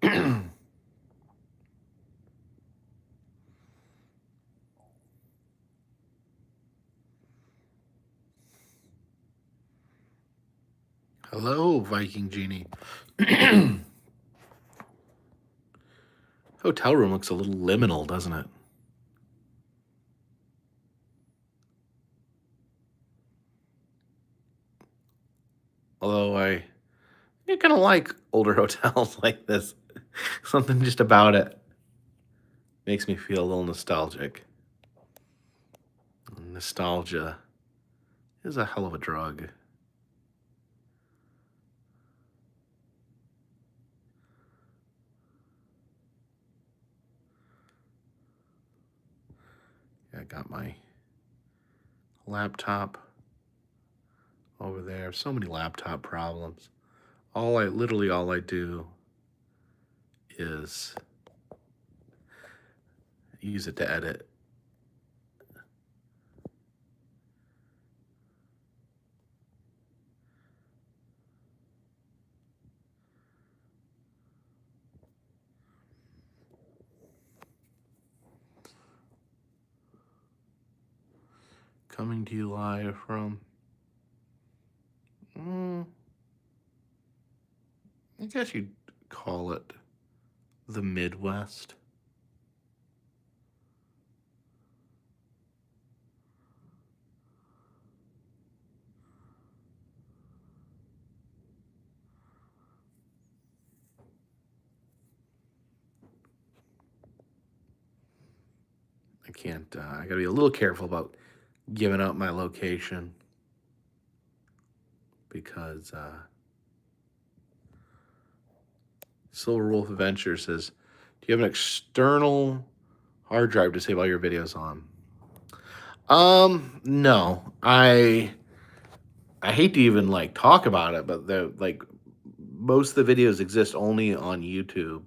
Hello, Viking Genie. Hotel room looks a little liminal, doesn't it? Although I kind of like older hotels like this. Something just about it makes me feel a little nostalgic. Nostalgia is a hell of a drug. I got my laptop over there. So many laptop problems. Literally all I do is use it to edit. Coming to you live from, I guess you'd call it the Midwest. I can't, I gotta be a little careful about giving out my location because Silver Wolf Adventure says, do you have an external hard drive to save all your videos on? No. I hate to even like talk about it, but the like most of the videos exist only on YouTube,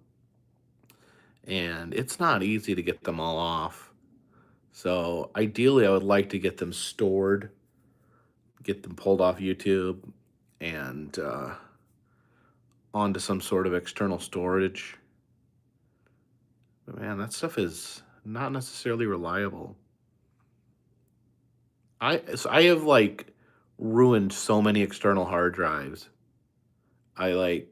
and it's not easy to get them all off. So ideally, I would like to get them stored, get them pulled off YouTube, and onto some sort of external storage. But man, that stuff is not necessarily reliable. I have like ruined so many external hard drives. I like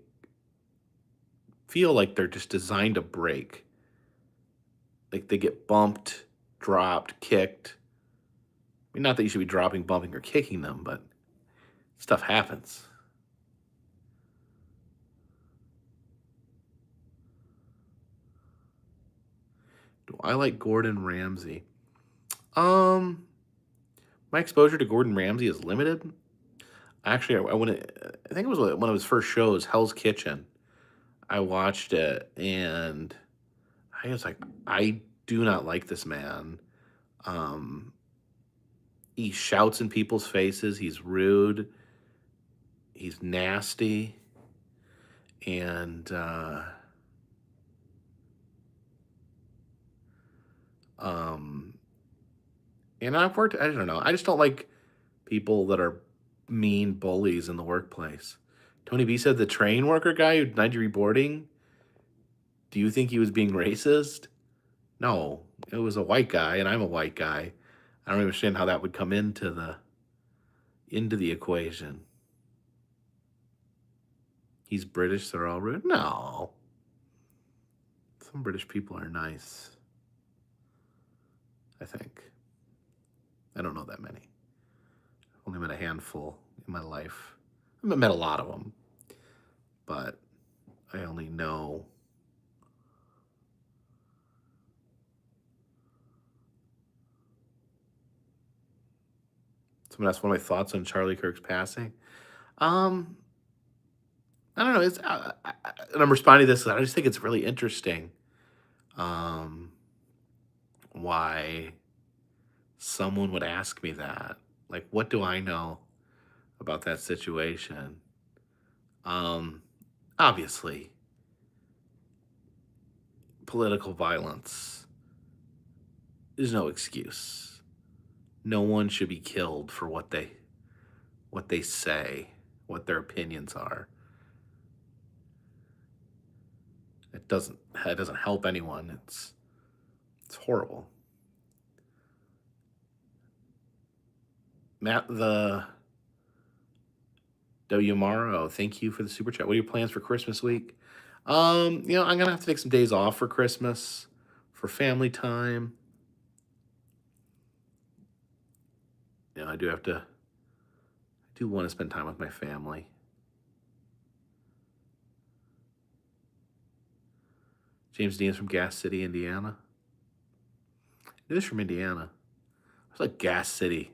feel like they're just designed to break. Like they get bumped, dropped, kicked. I mean, not that you should be dropping, bumping, or kicking them, but stuff happens. Do I like Gordon Ramsay? Um, my exposure to Gordon Ramsay is limited. Actually, I went. I think it was one of his first shows, Hell's Kitchen. I watched it and I was like, I do not like this man. Um, he shouts in people's faces. He's rude. He's nasty, and um, and I've worked. I don't know. I just don't like people that are mean bullies in the workplace. Tony B said the train worker guy who denied you reboarding. Do you think he was being racist? No, it was a white guy, and I'm a white guy. I don't understand how that would come into the equation. He's British, they're all rude. No, some British people are nice. I think. I don't know that many. Only met a handful in my life. I've met a lot of them, but I only know. Someone asked one of my thoughts on Charlie Kirk's passing. Um, I don't know. And I'm responding to this. I just think it's really interesting. Um, why someone would ask me that? Like, what do I know about that situation? Um, Obviously, political violence is no excuse. No one should be killed for what they say, what their opinions are. It doesn't help anyone. It's horrible. Matt the W Morrow, thank you for the super chat. What are your plans for Christmas week? I'm gonna have to take some days off for Christmas, for family time. I do have to. I do want to spend time with my family. James Dean's from Gas City, Indiana. It is from Indiana. It's like Gas City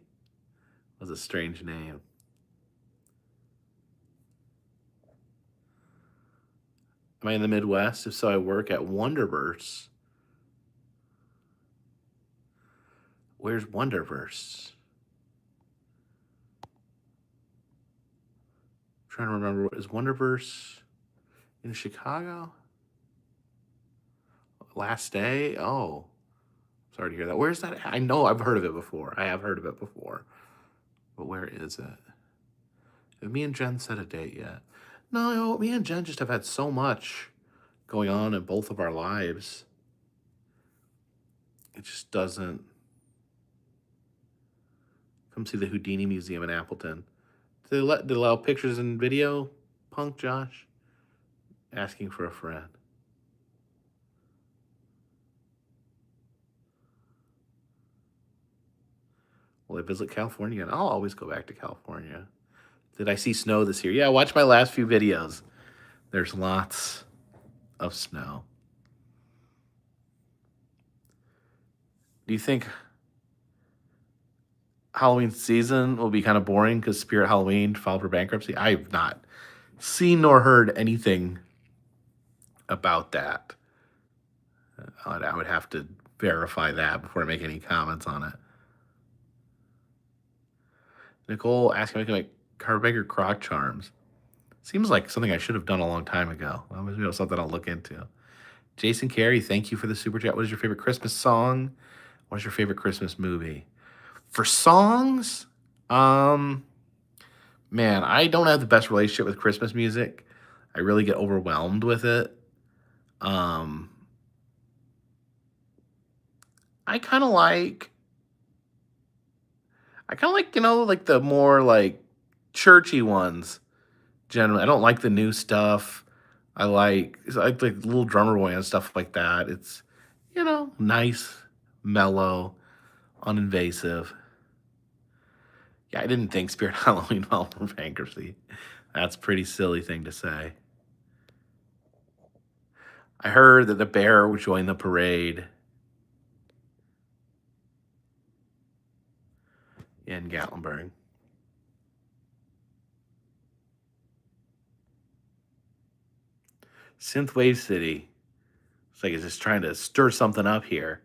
was a strange name. Am I in the Midwest? If so, I work at Wonderverse. Where's Wonderverse? I'm trying to remember. Is Wonderverse in Chicago? Last day? Oh, sorry to hear that. Where's that? I know I've heard of it before. I have heard of it before. But where is it? Have me and Jen set a date yet? No, me and Jen just have had so much going on in both of our lives. It just doesn't. Come see the Houdini Museum in Appleton. Did they allow pictures and video? Punk Josh? Asking for a friend. Will I visit California again? I'll always go back to California. Did I see snow this year? Yeah, watch my last few videos. There's lots of snow. Do you think Halloween season will be kind of boring because Spirit Halloween filed for bankruptcy? I've not seen nor heard anything about that. I would have to verify that before I make any comments on it. Nicole asking if I can make Carpetbagger croc charms. Seems like something I should have done a long time ago. That was something I'll look into. Jason Carey, thank you for the super chat. What is your favorite Christmas song? What is your favorite Christmas movie? For songs, man, I don't have the best relationship with Christmas music. I really get overwhelmed with it. I kind of like, like the more like churchy ones. Generally, I don't like the new stuff. I like Little Drummer Boy and stuff like that. It's nice, mellow, uninvasive. Yeah, I didn't think Spirit Halloween filed for bankruptcy. That's a pretty silly thing to say. I heard that the bear would join the parade in Gatlinburg. Synthwave City. It's like it's just trying to stir something up here.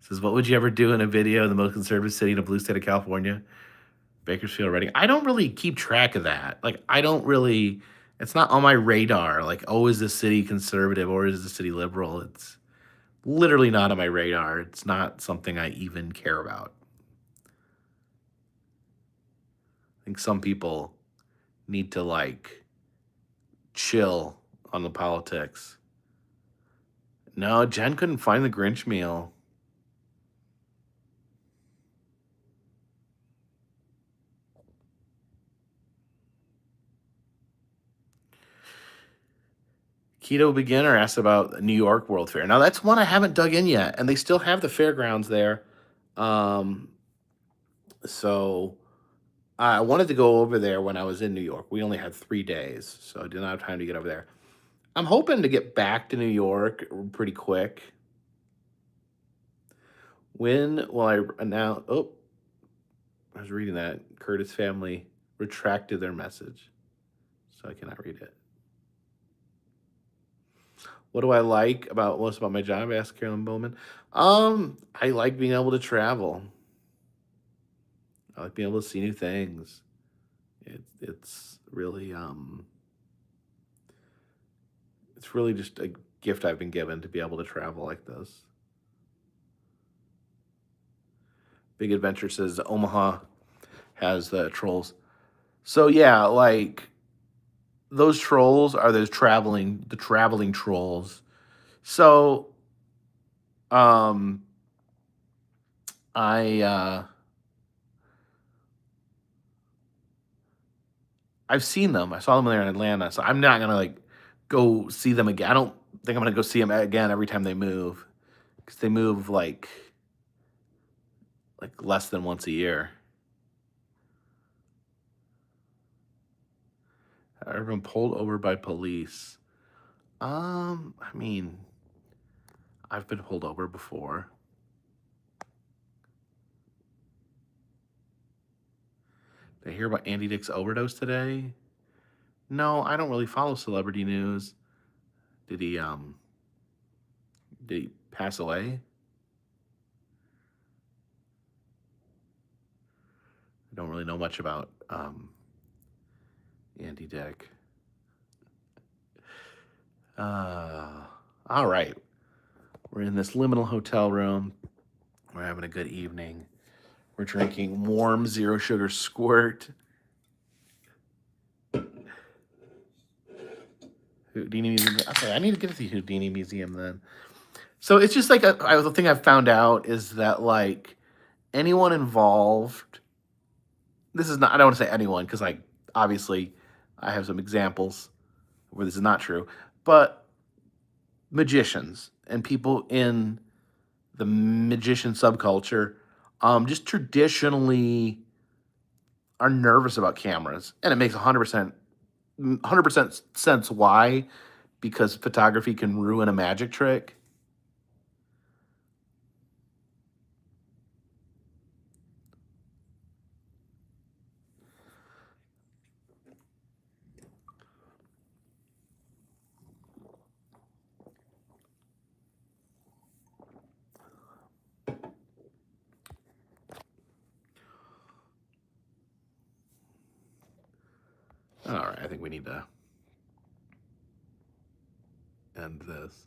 It says, what would you ever do in a video in the most conservative city in the blue state of California? Bakersfield, Reading. I don't really keep track of that. Like, it's not on my radar. Like, oh, is the city conservative or is the city liberal? It's literally not on my radar. It's not something I even care about. I think some people need to, like, chill on the politics. No, Jen couldn't find the Grinch meal. Keto Beginner asked about New York World Fair. Now, that's one I haven't dug in yet, and they still have the fairgrounds there. So I wanted to go over there when I was in New York. We only had 3 days, so I did not have time to get over there. I'm hoping to get back to New York pretty quick. When will I announce? Oh, I was reading that. Curtis family retracted their message, so I cannot read it. What do I like most about my job? Asked Carolyn Bowman. I like being able to travel. I like being able to see new things. It's really just a gift I've been given to be able to travel like this. Big Adventure says Omaha has the trolls. So yeah, like those trolls are the traveling trolls So, um, I I've seen them. I saw them there in Atlanta, so I'm not gonna like go see them again. I don't think I'm gonna go see them again every time they move because they move like less than once a year. I've been pulled over by police. I mean, I've been pulled over before. Did I hear about Andy Dick's overdose today? No, I don't really follow celebrity news. Did he did he pass away? I don't really know much about Andy Dick. Uh all right. We're in this liminal hotel room. We're having a good evening. We're drinking warm zero sugar squirt. Houdini Museum. Okay, I need to get to the Houdini Museum then. So it's just like the thing I've found out is that like anyone involved, this is not, I don't want to say anyone because like obviously I have some examples where this is not true, but magicians and people in the magician subculture just traditionally are nervous about cameras, and it makes 100% sense why, because photography can ruin a magic trick. All right, I think we need to end this.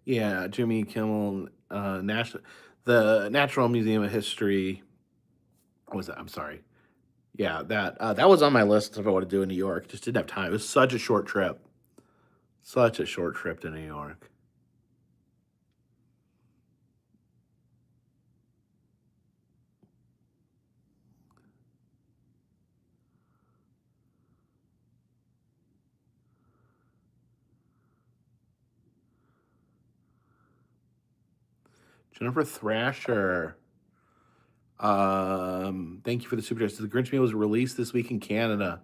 Yeah, Jimmy Kimmel, the Natural Museum of History. What was that? I'm sorry. Yeah, that was on my list of what to do in New York. Just didn't have time. It was such a short trip. Such a short trip to New York. Jennifer Thrasher. Thank you for the super chat. So the Grinch meal was released this week in Canada.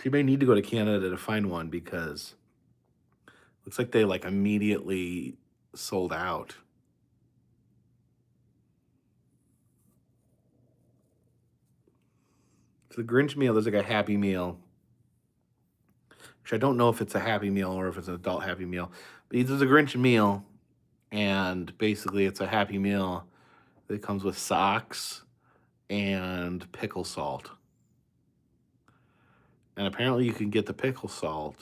She may need to go to Canada to find one because looks like they like immediately sold out. So the Grinch meal, there's like a Happy Meal, which I don't know if it's a Happy Meal or if it's an adult Happy Meal. But there's a Grinch meal, and basically it's a Happy Meal that comes with socks and pickle salt. And apparently you can get the pickle salt.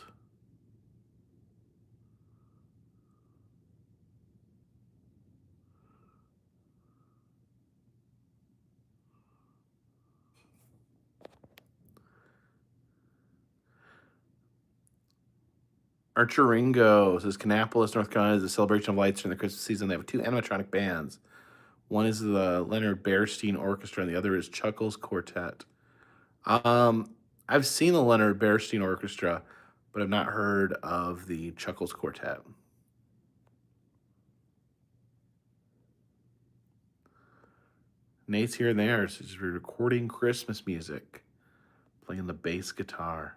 Archuringo says Kannapolis, North Carolina is a celebration of lights during the Christmas season. They have two animatronic bands. One is the Leonard Bernstein Orchestra, and the other is Chuckles Quartet. I've seen the Leonard Bernstein Orchestra, but I've not heard of the Chuckles Quartet. Nate's here and there. So he's recording Christmas music, playing the bass guitar.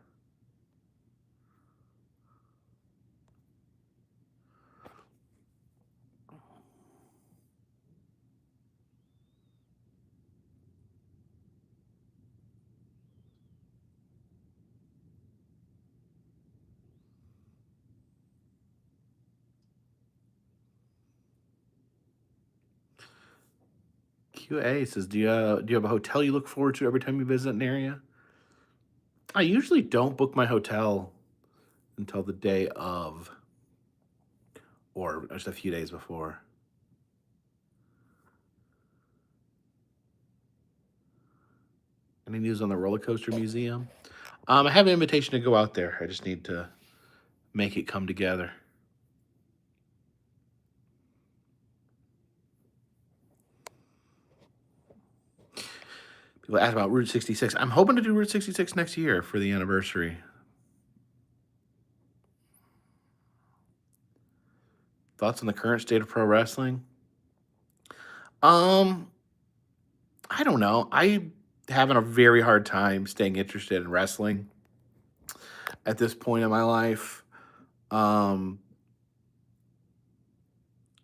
QA says, do you have a hotel you look forward to every time you visit an area? I usually don't book my hotel until the day of, or just a few days before. Any news on the roller coaster museum? I have an invitation to go out there. I just need to make it come together. People ask about Route 66. I'm hoping to do Route 66 next year for the anniversary. Thoughts on the current state of pro wrestling? Um, I don't know. I having a very hard time staying interested in wrestling at this point in my life. Um,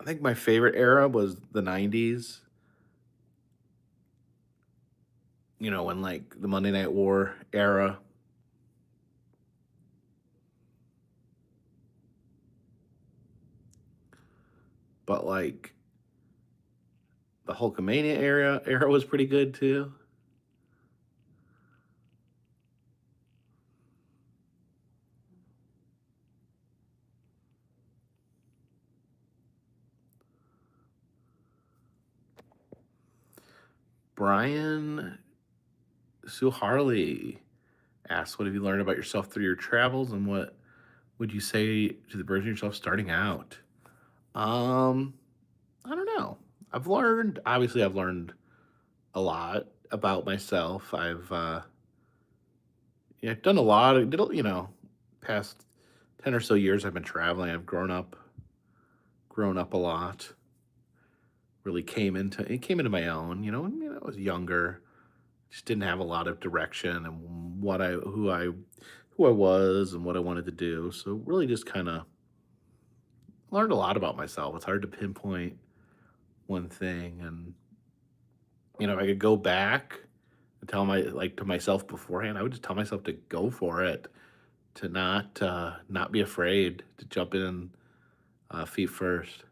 I think my favorite era was the 90s, when like the Monday Night War era. But like the Hulkamania era was pretty good too. Brian Sue Harley asks, "What have you learned about yourself through your travels, and what would you say to the version of yourself starting out?" Um, I don't know. I've learned a lot about myself. I've done a lot. Past 10 or so years I've been traveling. I've grown up a lot. Really came into my own. I was younger, just didn't have a lot of direction and who I was and what I wanted to do. So really just kind of learned a lot about myself. It's hard to pinpoint one thing, and if I could go back and tell to myself beforehand, I would just tell myself to go for it, to not be afraid, to jump in feet first.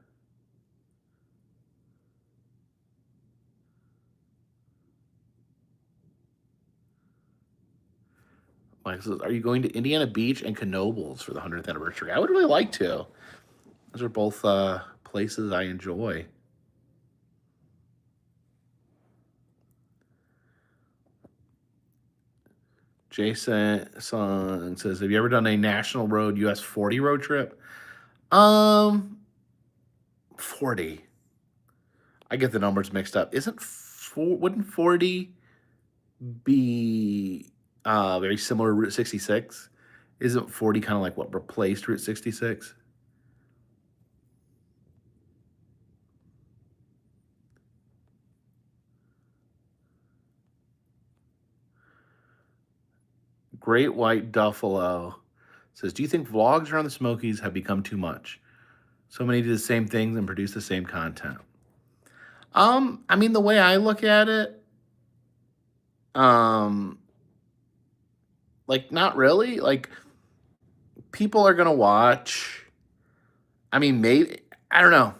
Mike says, "Are you going to Indiana Beach and Knoebels for the 100th anniversary?" I would really like to. Those are both places I enjoy. Jason Song says, "Have you ever done a national road US 40 road trip?" Um, 40. I get the numbers mixed up. Wouldn't 40 be very similar to Route 66? Isn't 40 kind of like what replaced Route 66? Great White Duffalo says, "Do you think vlogs around the Smokies have become too much? So many do the same things and produce the same content." I mean, the way I look at it, um, like not really. Like people are gonna watch. I mean, maybe I don't know.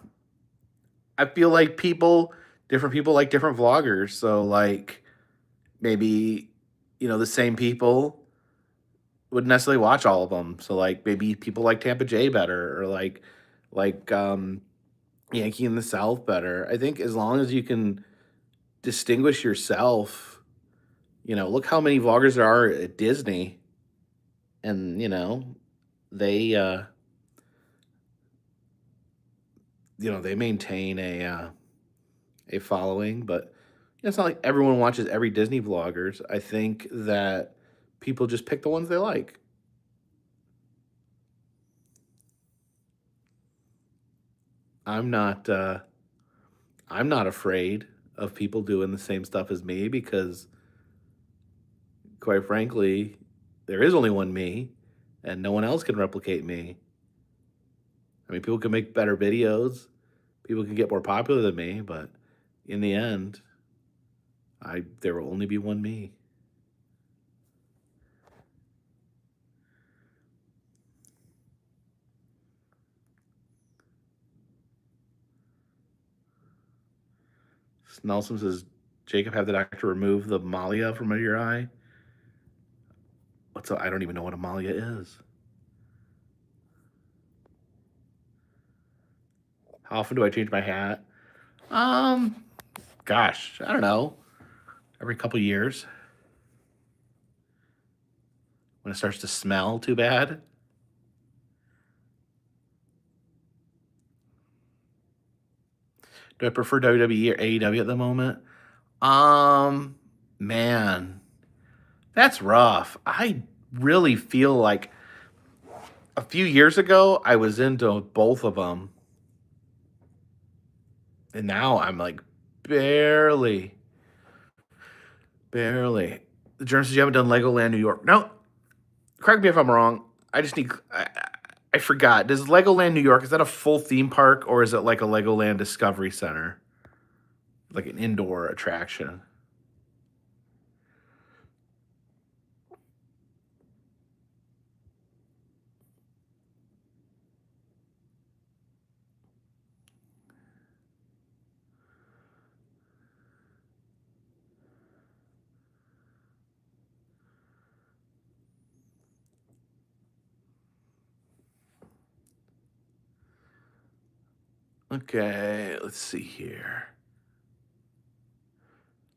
I feel like different people like different vloggers. So like maybe the same people wouldn't necessarily watch all of them. So like maybe people like Tampa J better, or like Yankee in the South better. I think as long as you can distinguish yourself, look how many vloggers there are at Disney, and they they maintain a following, but it's not like everyone watches every Disney vloggers. I think that people just pick the ones they like. I'm not I'm not afraid of people doing the same stuff as me, because quite frankly, there is only one me and no one else can replicate me. I mean, people can make better videos, people can get more popular than me, but in the end, I there will only be one me. Nelson says, Jacob, have the doctor remove the malia from your eye. I don't even know what a malia is. How often do I change my hat? Gosh, I don't know. Every couple years. When it starts to smell too bad. Do I prefer WWE or AEW at the moment? Man, that's rough. I really feel like a few years ago I was into both of them, and now I'm like barely. The German says you haven't done Legoland New York. No, correct me if I'm wrong. I just need. I forgot. Does Legoland New York, is that a full theme park or is it like a Legoland Discovery Center, like an indoor attraction? Okay, let's see here.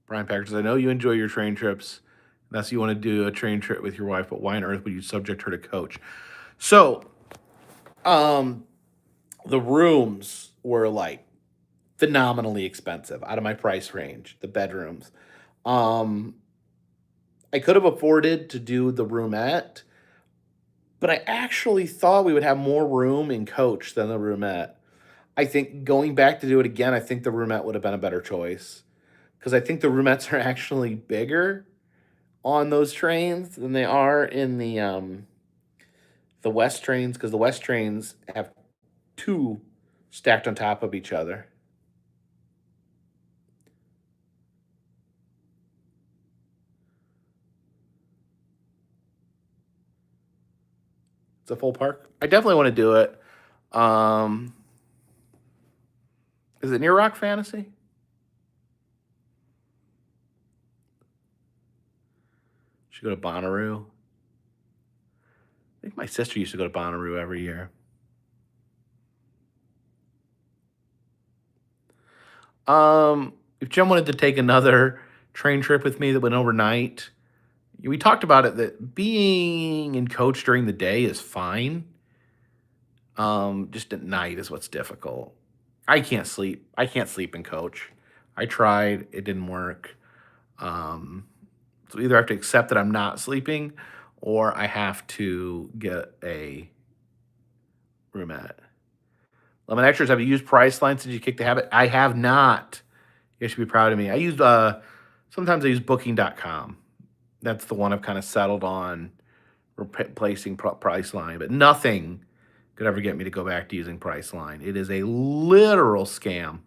Brian Packer says, I know you enjoy your train trips. That's you want to do a train trip with your wife, but why on earth would you subject her to coach? So, um, the rooms were like phenomenally expensive out of my price range, the bedrooms. Um, I could have afforded to do the roomette, but I actually thought we would have more room in coach than the roomette. I think going back to do it again, I think the roomette would have been a better choice because I think the roomettes are actually bigger on those trains than they are in the West trains because the West trains have two stacked on top of each other. It's a full park. I definitely want to do it. Um, is it near Rock Fantasy? Should go to Bonnaroo. I think my sister used to go to Bonnaroo every year. If Jim wanted to take another train trip with me that went overnight, we talked about it that being in coach during the day is fine. Just at night is what's difficult. I can't sleep. I can't sleep in coach. I tried, it didn't work. Um, so either I have to accept that I'm not sleeping or I have to get a roomette. Lemon Extras, have you used Priceline since you kicked the habit? I have not. You should be proud of me. I use sometimes I use booking.com. That's the one I've kind of settled on replacing Priceline, but nothing could ever get me to go back to using Priceline. It is a literal scam.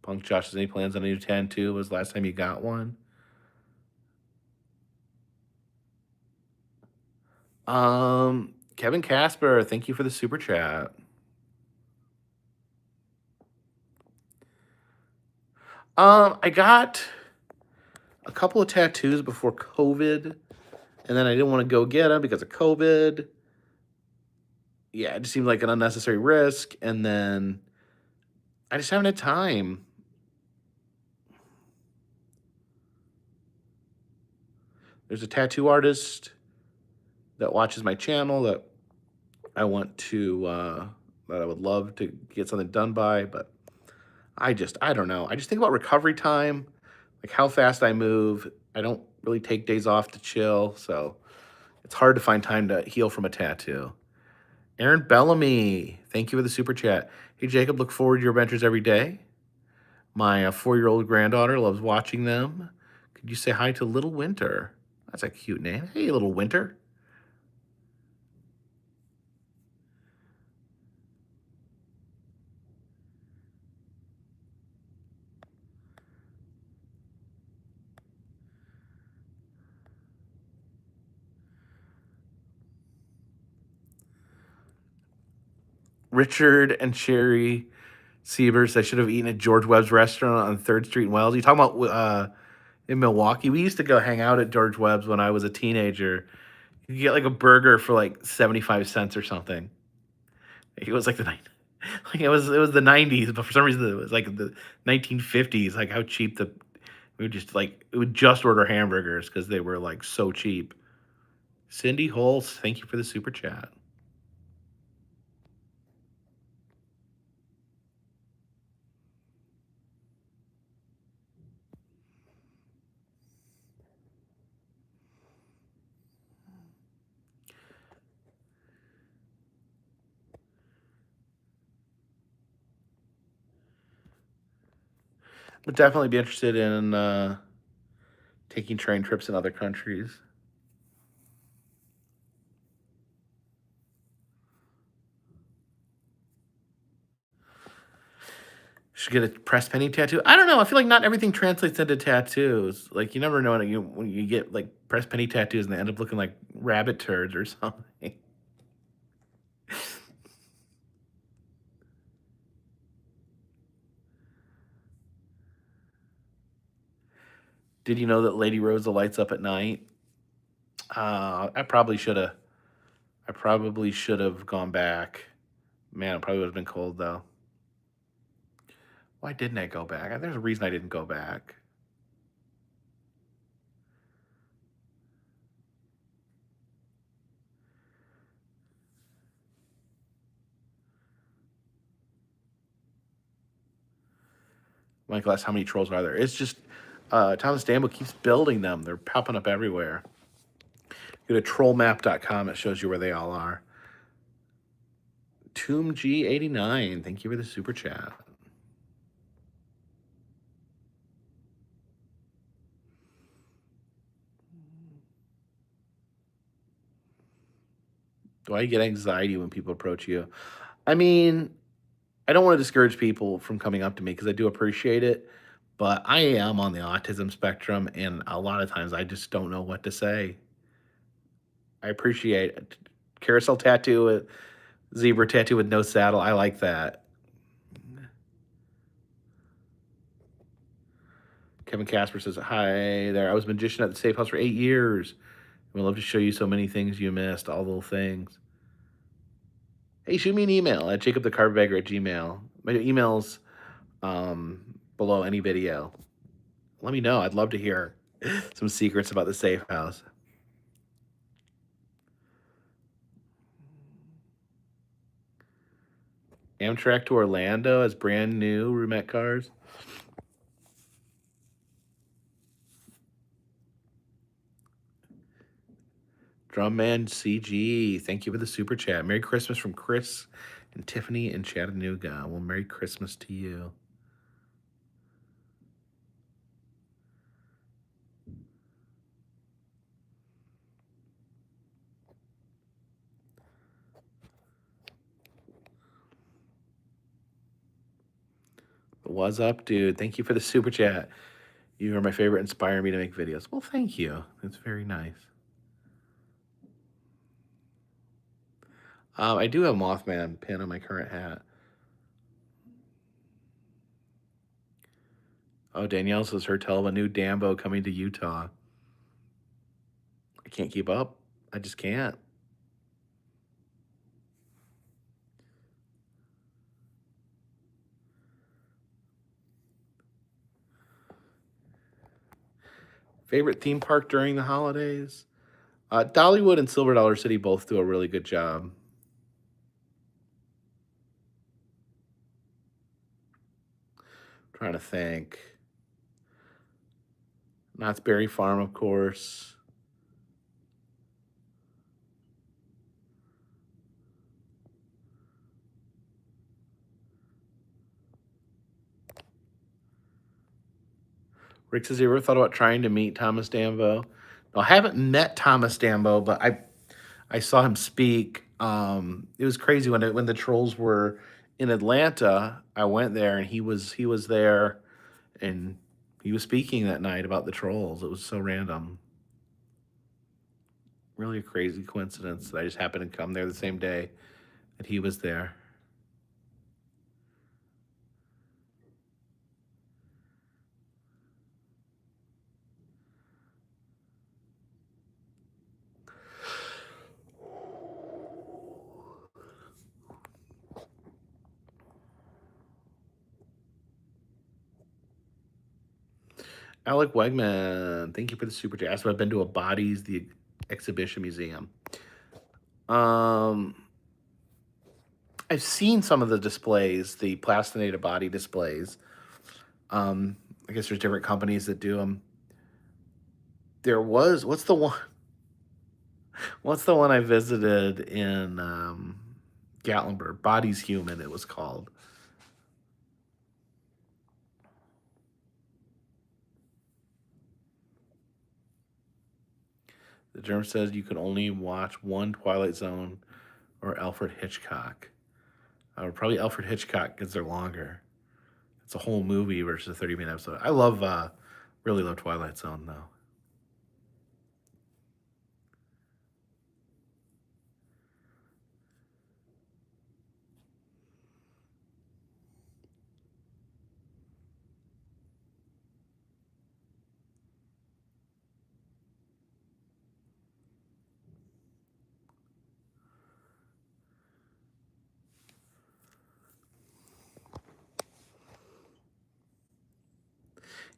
Punk Josh, has any plans on a new tattoo? Was the last time you got one? Kevin Casper, thank you for the super chat. I got a couple of tattoos before COVID, and then I didn't want to go get them because of COVID. Yeah, it just seemed like an unnecessary risk, and then I just haven't had time. There's a tattoo artist that watches my channel that I want to that I would love to get something done by, but I don't know. I just think about recovery time, like how fast I move. I don't really take days off to chill, so it's hard to find time to heal from a tattoo. Aaron Bellamy, thank you for the super chat. Hey Jacob, look forward to your adventures every day. My 4-year-old granddaughter loves watching them. Could you say hi to Little Winter? That's a cute name. Hey, Little Winter. Richard and Sherry Sievers. I should have eaten at George Webb's restaurant on 3rd Street in Wells. You talking about in Milwaukee? We used to go hang out at George Webb's when I was a teenager. You could get like a burger for like 75 cents or something. It was like like it was the 90s, but for some reason it was like the 1950s. Like how cheap we would just like we would just order hamburgers because they were like so cheap. Cindy Holz, thank you for the super chat. Would definitely be interested in taking train trips in other countries. Should get a press penny tattoo. I don't know. I feel like not everything translates into tattoos. Like you never know when you get like press penny tattoos and they end up looking like rabbit turds or something. Did you know that Lady Rosa lights up at night? I probably should have. I probably should have gone back. Man, it probably would have been cold though. Why didn't I go back? There's a reason I didn't go back. Michael asked how many trolls are there. It's just Thomas Dambo keeps building them. They're popping up everywhere. Go to trollmap.com. It shows you where they all are. Tomb G89, thank you for the super chat. Do I get anxiety when people approach you? I mean, I don't want to discourage people from coming up to me because I do appreciate it, but I am on the autism spectrum, and a lot of times I just don't know what to say. I appreciate it. Carousel tattoo, zebra tattoo with no saddle. I like that. Kevin Casper says, "Hi there. I was a magician at the Safe House for 8 years. We'd love to show you so many things you missed, all the little things." Hey, shoot me an email at jacobthecarpetbagger@gmail. My email's below any video. Let me know. I'd love to hear some secrets about the Safe House. Amtrak to Orlando as brand new roomette cars. Drumman CG, thank you for the super chat. Merry Christmas from Chris and Tiffany in Chattanooga. Well, Merry Christmas to you. What's up, dude? Thank you for the super chat. You are my favorite, inspire me to make videos. Well, thank you. That's very nice. I do have Mothman pin on my current hat. Oh, Danielle says her tell of a new Dambo coming to Utah. I can't keep up. I just can't. Favorite theme park during the holidays? Dollywood and Silver Dollar City both do a really good job. Trying to think. Knott's Berry Farm, of course. Rick says, you ever thought about trying to meet Thomas Dambo? No, I haven't met Thomas Dambo, but I saw him speak. It was crazy when the Trolls were in Atlanta. I went there and he was there, and he was speaking that night about the Trolls. It was so random. Really a crazy coincidence that I just happened to come there the same day that he was there. Alec Wegman, thank you for the super chat. So I've been to a Bodies, the exhibition museum. Um, I've seen some of the displays, the plastinated body displays. I guess there's different companies that do them. There was what's the one I visited in Gatlinburg? Bodies Human, it was called. The germ says you can only watch one Twilight Zone or Alfred Hitchcock. Probably Alfred Hitchcock because they're longer. It's a whole movie versus a 30-minute episode. I really love Twilight Zone though.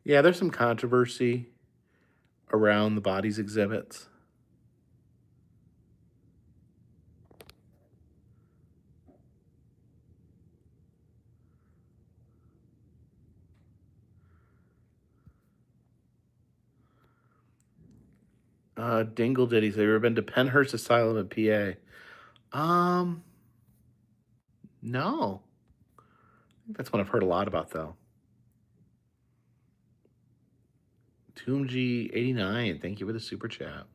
Yeah, there's some controversy around the bodies exhibits. Dingle Ditties. Have you ever been to Penhurst Asylum in PA? No. I think that's one I've heard a lot about though. Toomg89, thank you for the super chat.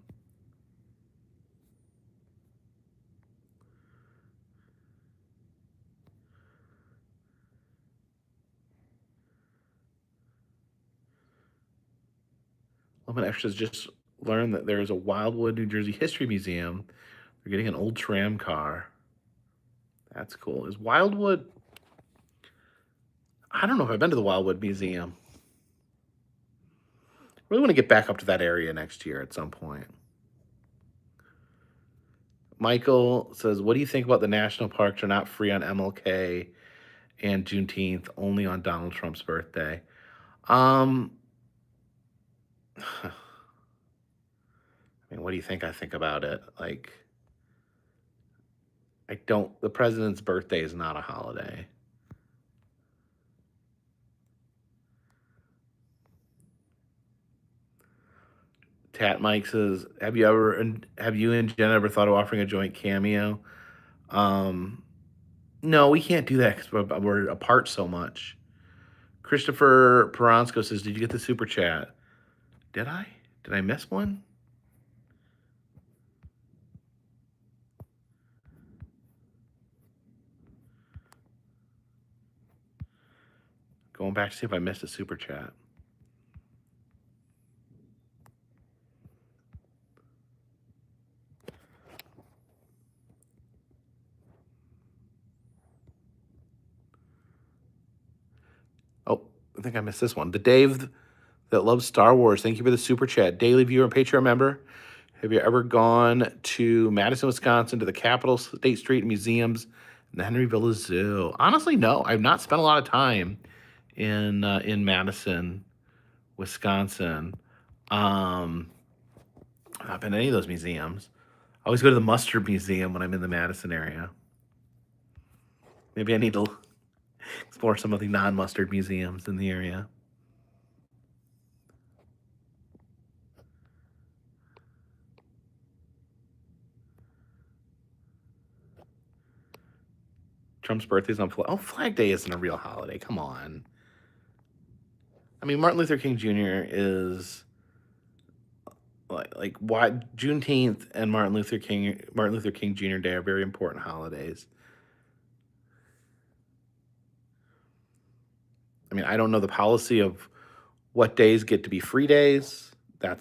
Lemon Extras just learned that there is a Wildwood, New Jersey history museum. They're getting an old tram car. That's cool. Is Wildwood? I don't know if I've been to the Wildwood Museum. Really want to get back up to that area next year at some point. Michael says, "What do you think about the national parks are not free on MLK and Juneteenth, only on Donald Trump's birthday?" Um, I mean, what do you think I think about it? Like, I don't. The president's birthday is not a holiday. Tat Mike says, have you and Jen ever thought of offering a joint cameo?" Um, no, we can't do that because we're apart so much. Christopher Peronsko says, "Did you get the super chat?" Did I? Did I miss one? Going back to see if I missed a super chat. Oh, I think I missed this one. The Dave that loves Star Wars, thank you for the super chat. Daily viewer and Patreon member. Have you ever gone to Madison, Wisconsin, to the Capitol State Street Museums and the Henry Villa Zoo? Honestly, no. I've not spent a lot of time in Madison, Wisconsin. I've not been to any of those museums. I always go to the Mustard Museum when I'm in the Madison area. Maybe I need to explore some of the non-mustard museums in the area. Trump's birthday's on Flag Day isn't a real holiday. Come on. I mean, Martin Luther King Jr. is like why Juneteenth and Martin Luther King Jr. Day are very important holidays. I mean, I don't know the policy of what days get to be free days. I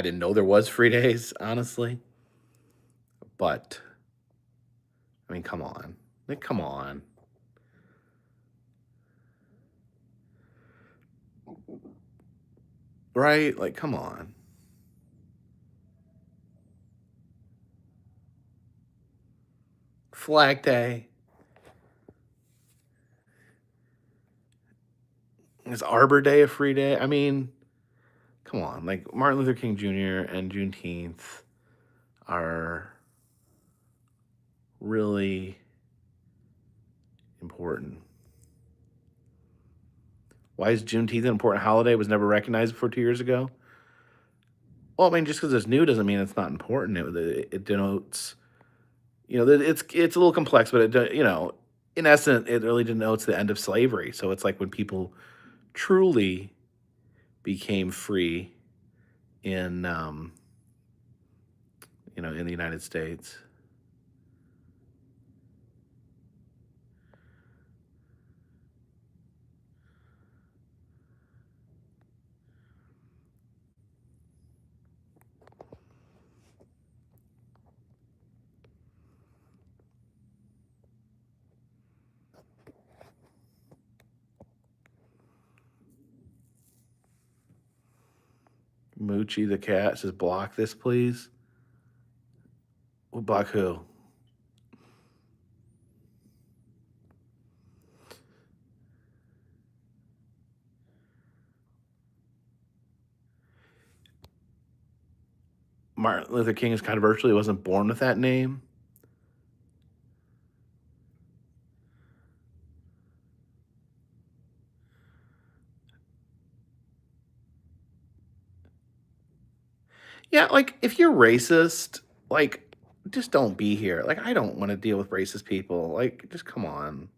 didn't know there was free days, honestly. But I mean, come on. Like, come on. Right? Like, come on. Flag Day. Is Arbor Day a free day? I mean, come on. Like Martin Luther King Jr. and Juneteenth are really important. Why is Juneteenth an important holiday? It was never recognized before 2 years ago. Well, I mean, just because it's new doesn't mean it's not important. It denotes, it's a little complex, but in essence, it really denotes the end of slavery. So it's like when people truly became free in, in the United States. Moochie the cat says, "Block this, please." Well, block who? Martin Luther King is controversial. He wasn't born with that name. Yeah, like if you're racist, like just don't be here. Like I don't want to deal with racist people. Like just come on.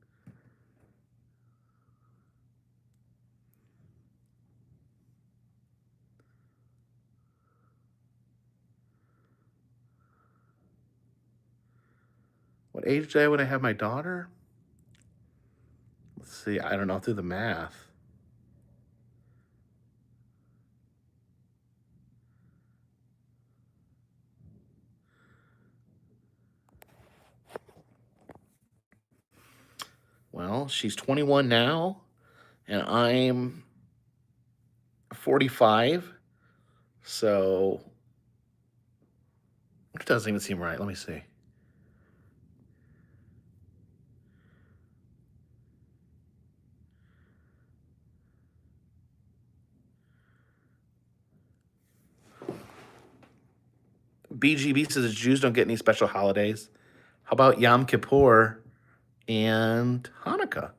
What age did I when I have my daughter? Let's see. I don't know. Through the math. Well, she's 21 now, and I'm 45. So it doesn't even seem right. Let me see. BGB says Jews don't get any special holidays. How about Yom Kippur and Hanukkah?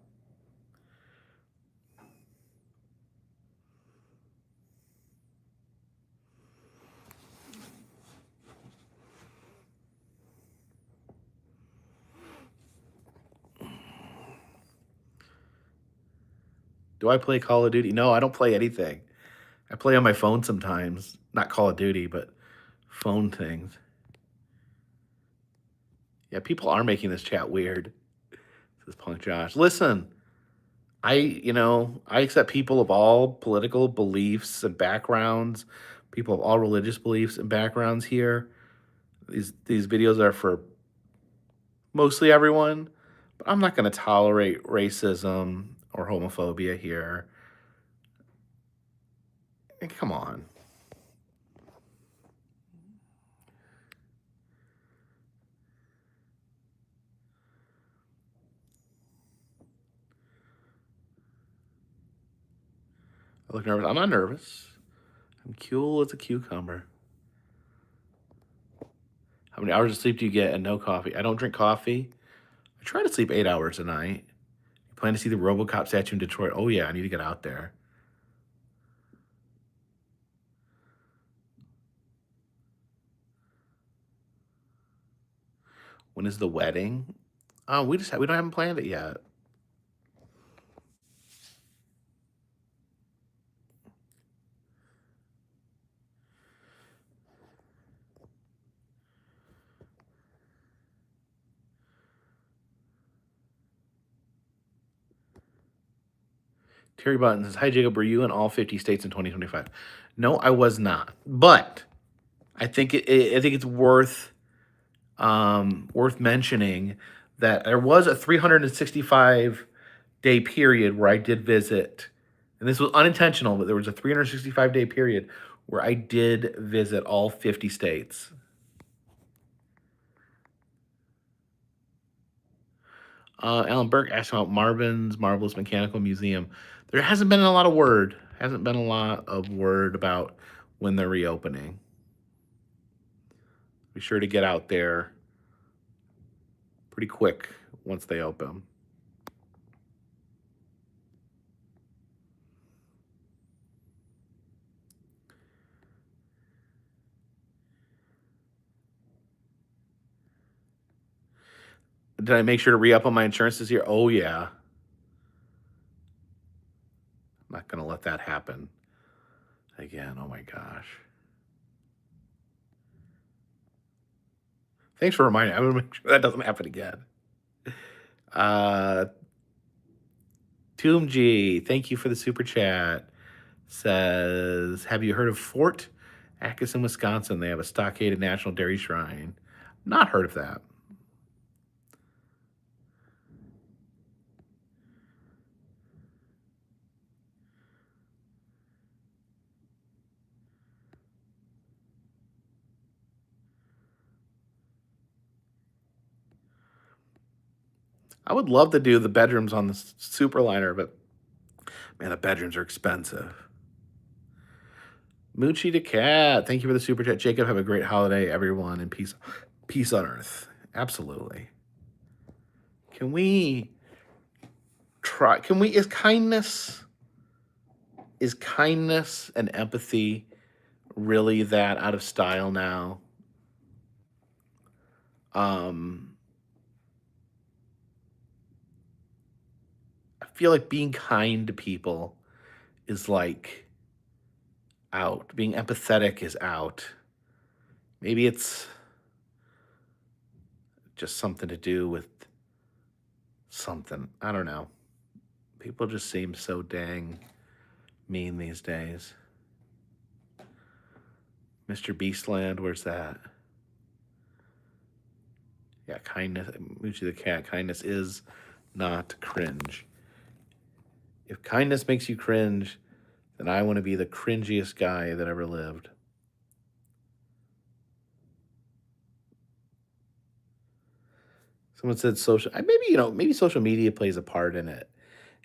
Do I play Call of Duty? No, I don't play anything. I play on my phone sometimes. Not Call of Duty, but phone things. Yeah, people are making this chat weird. Says Punk Josh. Listen, I accept people of all political beliefs and backgrounds, people of all religious beliefs and backgrounds here. These videos are for mostly everyone, but I'm not going to tolerate racism or homophobia here. Come on. I look nervous. I'm not nervous. I'm cool as a cucumber. How many hours of sleep do you get and no coffee? I don't drink coffee. I try to sleep 8 hours a night. You plan to see the RoboCop statue in Detroit? Oh yeah, I need to get out there. When is the wedding? Oh, we don't haven't planned it yet. Terry Button says, "Hi Jacob, were you in all 50 states in 2025?" No, I was not, but I think it's worth mentioning that there was a 365-day period where I did visit, and this was unintentional, but there was a 365-day period where I did visit all 50 states. Alan Burke asked about Marvin's Marvelous Mechanical Museum. There hasn't been a lot of word. Hasn't been a lot of word about when they're reopening. Be sure to get out there pretty quick once they open. Did I make sure to re-up on my insurance this year? Oh, yeah. I'm not going to let that happen again. Oh, my gosh. Thanks for reminding me. I'm going to make sure that doesn't happen again. Tomb G, thank you for the super chat. Says, have you heard of Fort Atkinson, Wisconsin? They have a stockaded National Dairy Shrine. Not heard of that. I would love to do the bedrooms on the Superliner, but man, the bedrooms are expensive. Moochie the Cat, thank you for the super chat. Jacob, have a great holiday, everyone, and peace on earth. Absolutely. Can we try? Is kindness and empathy really that out of style now? I feel like being kind to people is like out. Being empathetic is out. Maybe it's just something to do with something. I don't know. People just seem so dang mean these days. Mr. Beastland, where's that? Yeah, kindness. Moochie the Cat. Kindness is not cringe. If kindness makes you cringe, then I want to be the cringiest guy that ever lived. Someone said social. Maybe social media plays a part in it.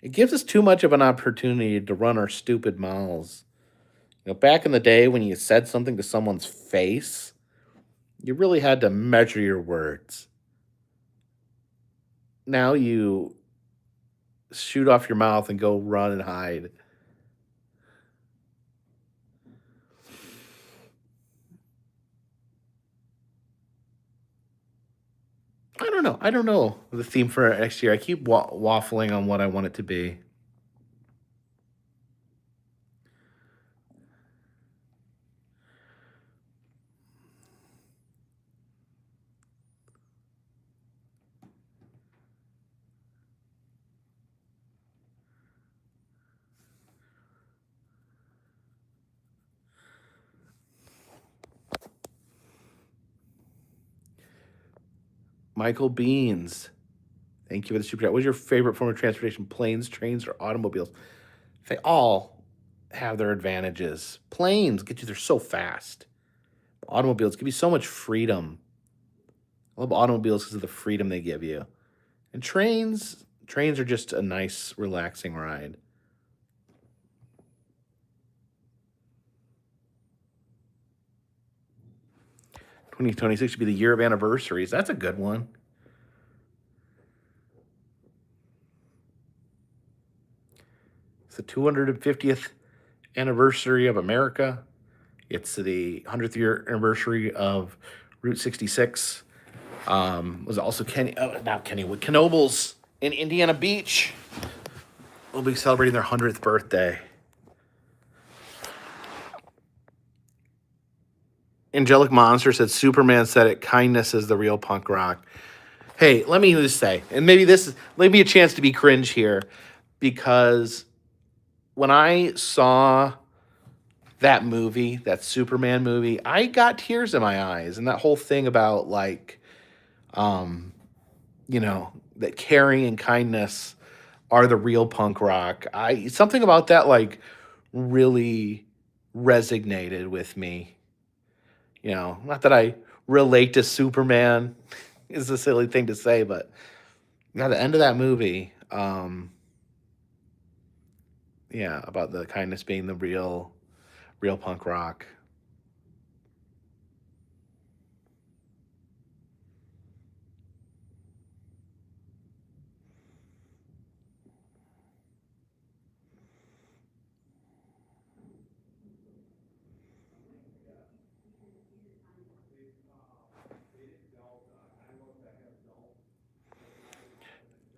It gives us too much of an opportunity to run our stupid mouths. Back in the day when you said something to someone's face, you really had to measure your words. Now you shoot off your mouth and go run and hide. I don't know the theme for next year. I keep waffling on what I want it to be. Michael Beans, thank you for the super chat. What's your favorite form of transportation? Planes, trains, or automobiles? They all have their advantages. Planes get you there so fast. Automobiles give you so much freedom. I love automobiles because of the freedom they give you. And trains are just a nice, relaxing ride. "2026 should be the year of anniversaries." That's a good one. It's the 250th anniversary of America. It's the 100th year anniversary of Route 66. Was also Knoebels in Indiana Beach. We'll be celebrating their 100th birthday. Angelic Monster said Superman said it. Kindness is the real punk rock. Hey, let me just say, and maybe a chance to be cringe here, because when I saw that movie, that Superman movie, I got tears in my eyes, and that whole thing about that caring and kindness are the real punk rock. Something about that really resonated with me. Not that I relate to Superman is a silly thing to say, but Now the end of that movie, yeah, about the kindness being the real punk rock.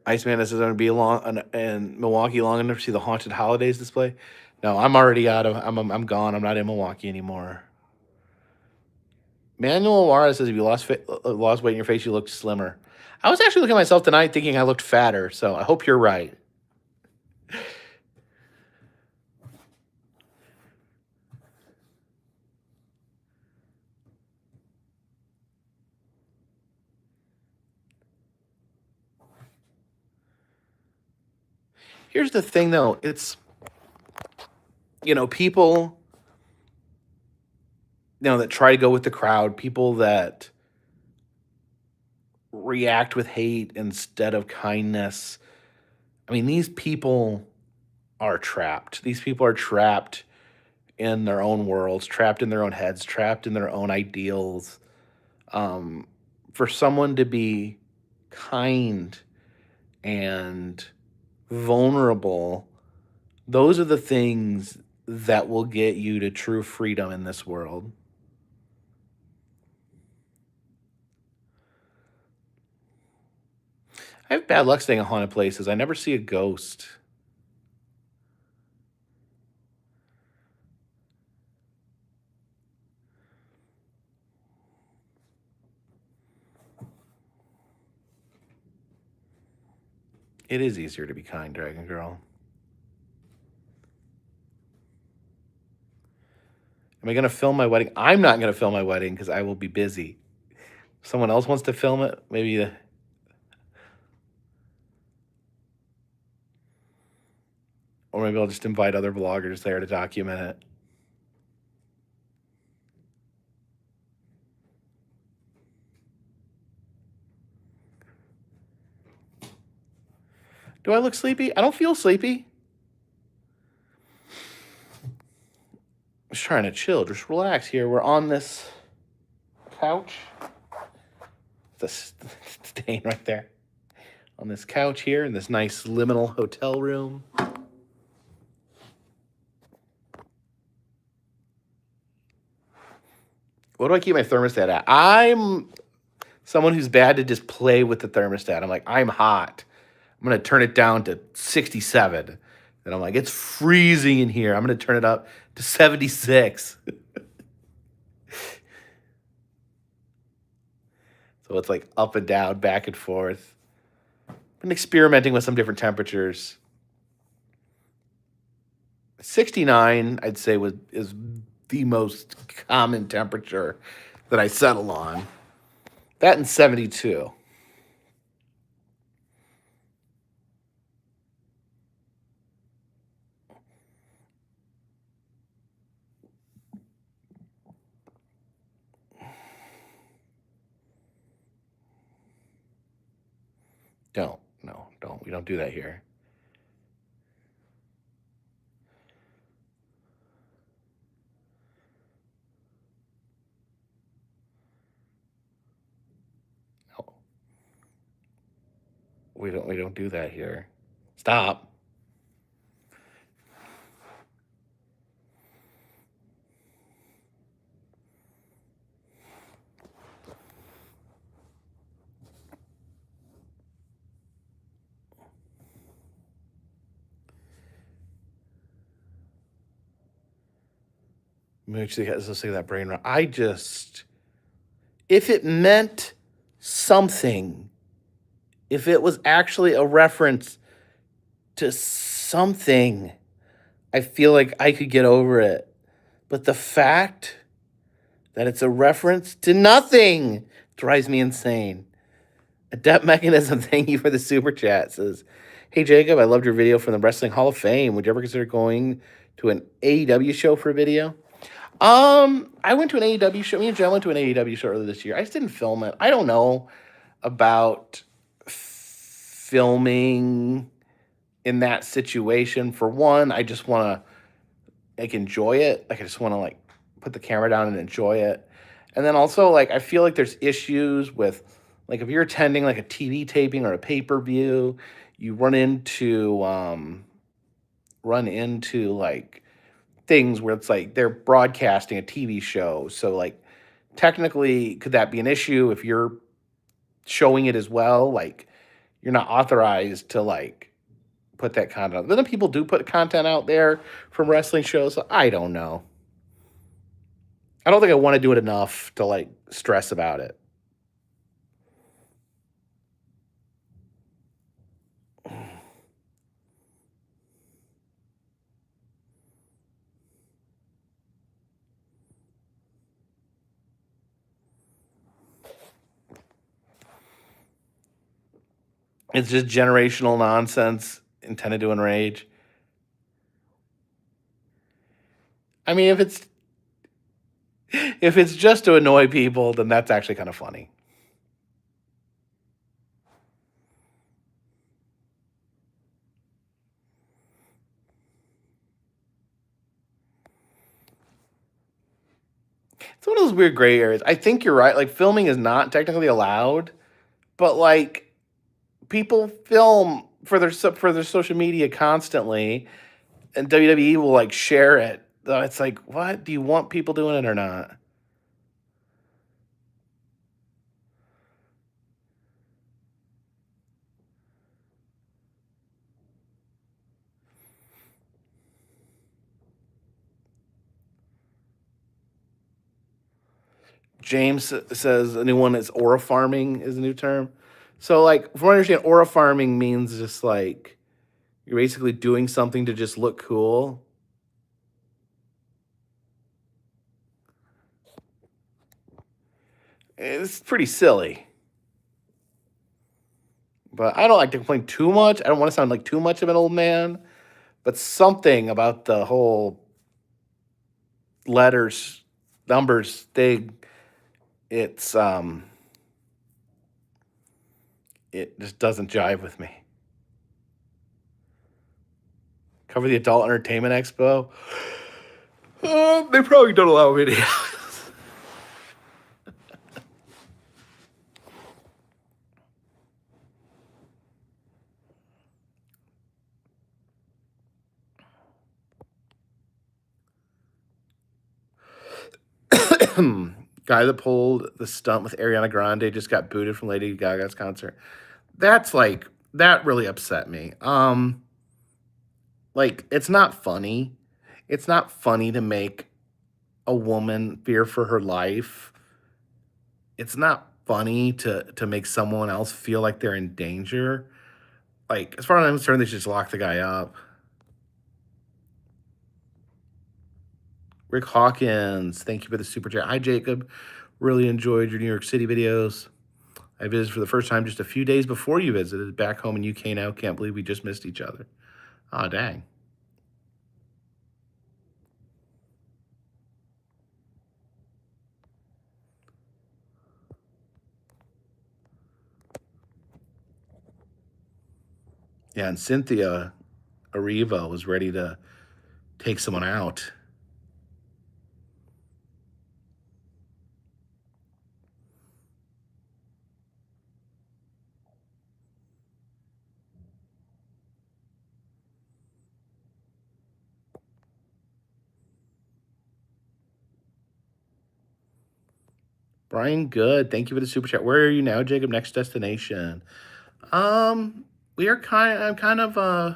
Iceman is going to be in Milwaukee long enough to see the Haunted Holidays display. No, I'm already out of. I'm gone. I'm not in Milwaukee anymore. Manuel Juarez says if you lost weight in your face, you looked slimmer. I was actually looking at myself tonight, thinking I looked fatter. So I hope you're right. Here's the thing, though. It's people that try to go with the crowd, people that react with hate instead of kindness. I mean, these people are trapped. These people are trapped in their own worlds, trapped in their own heads, trapped in their own ideals. Um, for someone to be kind and vulnerable, those are the things that will get you to true freedom in this world. I have bad luck staying in haunted places. I never see a ghost. It is easier to be kind, Dragon Girl. Am I going to film my wedding? I'm not going to film my wedding because I will be busy. If someone else wants to film it, maybe or maybe I'll just invite other vloggers there to document it. Do I look sleepy? I don't feel sleepy. I'm just trying to chill, just relax here. We're on this couch. The stain right there. On this couch here in this nice liminal hotel room. What do I keep my thermostat at? I'm someone who's bad to just play with the thermostat. I'm like, I'm hot. I'm going to turn it down to 67. And I'm like, it's freezing in here. I'm going to turn it up to 76. So it's like up and down, back and forth. I've been experimenting with some different temperatures. 69, I'd say, is the most common temperature that I settle on. That and 72. Don't. No, don't. We don't do that here. No. We don't do that here. Stop. Let's say that brain rot. If it meant something, if it was actually a reference to something, I feel like I could get over it. But the fact that it's a reference to nothing drives me insane. Adept Mechanism, thank you for the super chat. Says, hey Jacob, I loved your video from the Wrestling Hall of Fame. Would you ever consider going to an AEW show for a video? I went to an AEW show. Me and Jen went to an AEW show earlier this year. I just didn't film it. I don't know about filming in that situation. For one, I just want to like enjoy it. Like I just want to like put the camera down and enjoy it. And then also like I feel like there's issues with like if you're attending like a TV taping or a pay-per-view, you run into like things where it's like they're broadcasting a TV show. So like technically could that be an issue if you're showing it as well? Like you're not authorized to like put that content out. Then people do put content out there from wrestling shows. So I don't know. I don't think I want to do it enough to like stress about it. It's just generational nonsense intended to enrage. I mean, if it's just to annoy people, then that's actually kind of funny. It's one of those weird gray areas. I think you're right. Like filming is not technically allowed, but like people film for their social media constantly, and WWE will like share it. It's like, what do you want people doing it or not? James says a new one is aura farming is a new term. So like, from what I understand, aura farming means just like you're basically doing something to just look cool. It's pretty silly, but I don't like to complain too much. I don't want to sound like too much of an old man, but something about the whole letters, numbers thing, it's it just doesn't jive with me. Cover the Adult Entertainment Expo. They probably don't allow videos. Guy that pulled the stunt with Ariana Grande just got booted from Lady Gaga's concert. That really upset me. Like it's not funny. It's not funny to make a woman fear for her life. It's not funny to make someone else feel like they're in danger. Like as far as I'm concerned, they should just lock the guy up. Rick Hawkins, thank you for the super chat. Hi Jacob, really enjoyed your New York City videos. I visited for the first time just a few days before you visited. Back home in UK now. Can't believe we just missed each other. Oh dang. Yeah, and Cynthia Ariva was ready to take someone out. Brian Good, thank you for the super chat. Where are you now, Jacob? Next destination. We are I'm kind of I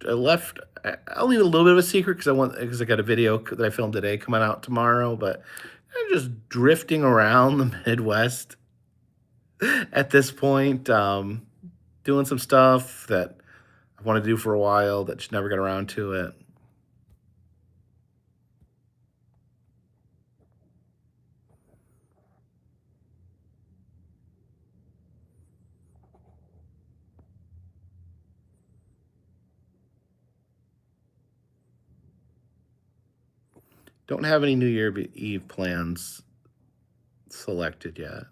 left. I'll leave a little bit of a secret because I got a video that I filmed today coming out tomorrow. But I'm just drifting around the Midwest at this point, doing some stuff that I want to do for a while that just never got around to it. Don't have any New Year Eve plans selected yet.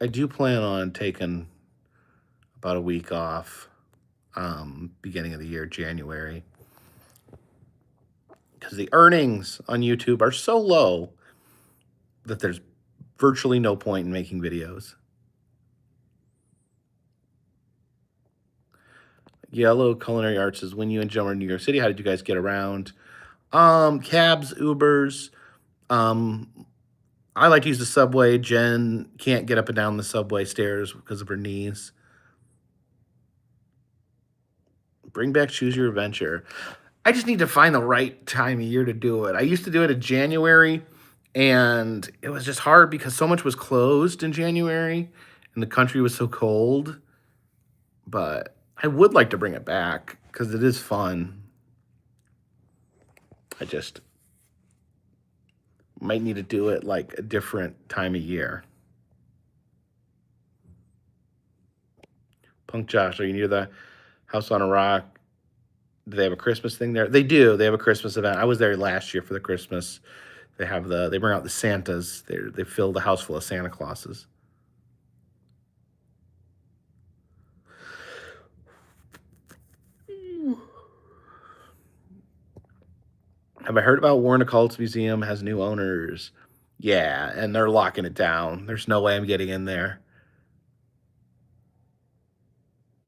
I do plan on taking about a week off, beginning of the year, January, because the earnings on YouTube are so low that there's virtually no point in making videos. Yellow Culinary Arts says, when you and Joe were in New York City, how did you guys get around? Cabs, Ubers. Um, I like to use the subway. Jen can't get up and down the subway stairs because of her knees. Bring back Choose Your Adventure. I just need to find the right time of year to do it. I used to do it in January, and it was just hard because so much was closed in January and the country was so cold. But I would like to bring it back because it is fun. I just might need to do it like a different time of year. Punk Josh, are you near the House on a Rock? Do they have a Christmas thing there? They do. They have a Christmas event. I was there last year for the Christmas. They bring out the Santas. They fill the house full of Santa Clauses. Have I heard about Warren Occult's Museum has new owners? Yeah, and they're locking it down. There's no way I'm getting in there.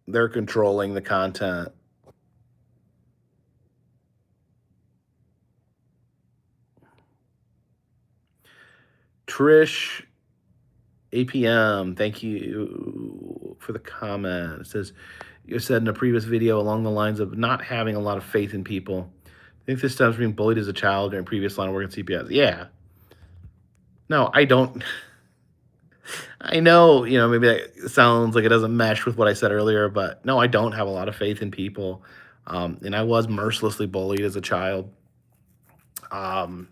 They're controlling the content. Trish APM, thank you for the comment. It says, you said in a previous video along the lines of not having a lot of faith in people. I think this stems from being bullied as a child during previous line of work at CPS. Yeah. No, I don't. I know, maybe that sounds like it doesn't mesh with what I said earlier, but no, I don't have a lot of faith in people. And I was mercilessly bullied as a child. Um,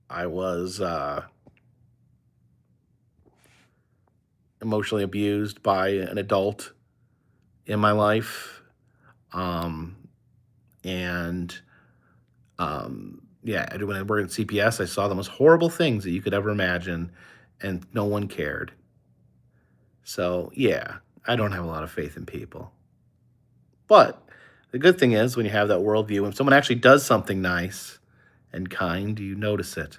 I was emotionally abused by an adult in my life. And yeah, when I worked at CPS, I saw the most horrible things that you could ever imagine, and no one cared. So yeah, I don't have a lot of faith in people. But the good thing is when you have that worldview, when someone actually does something nice and kind, you notice it.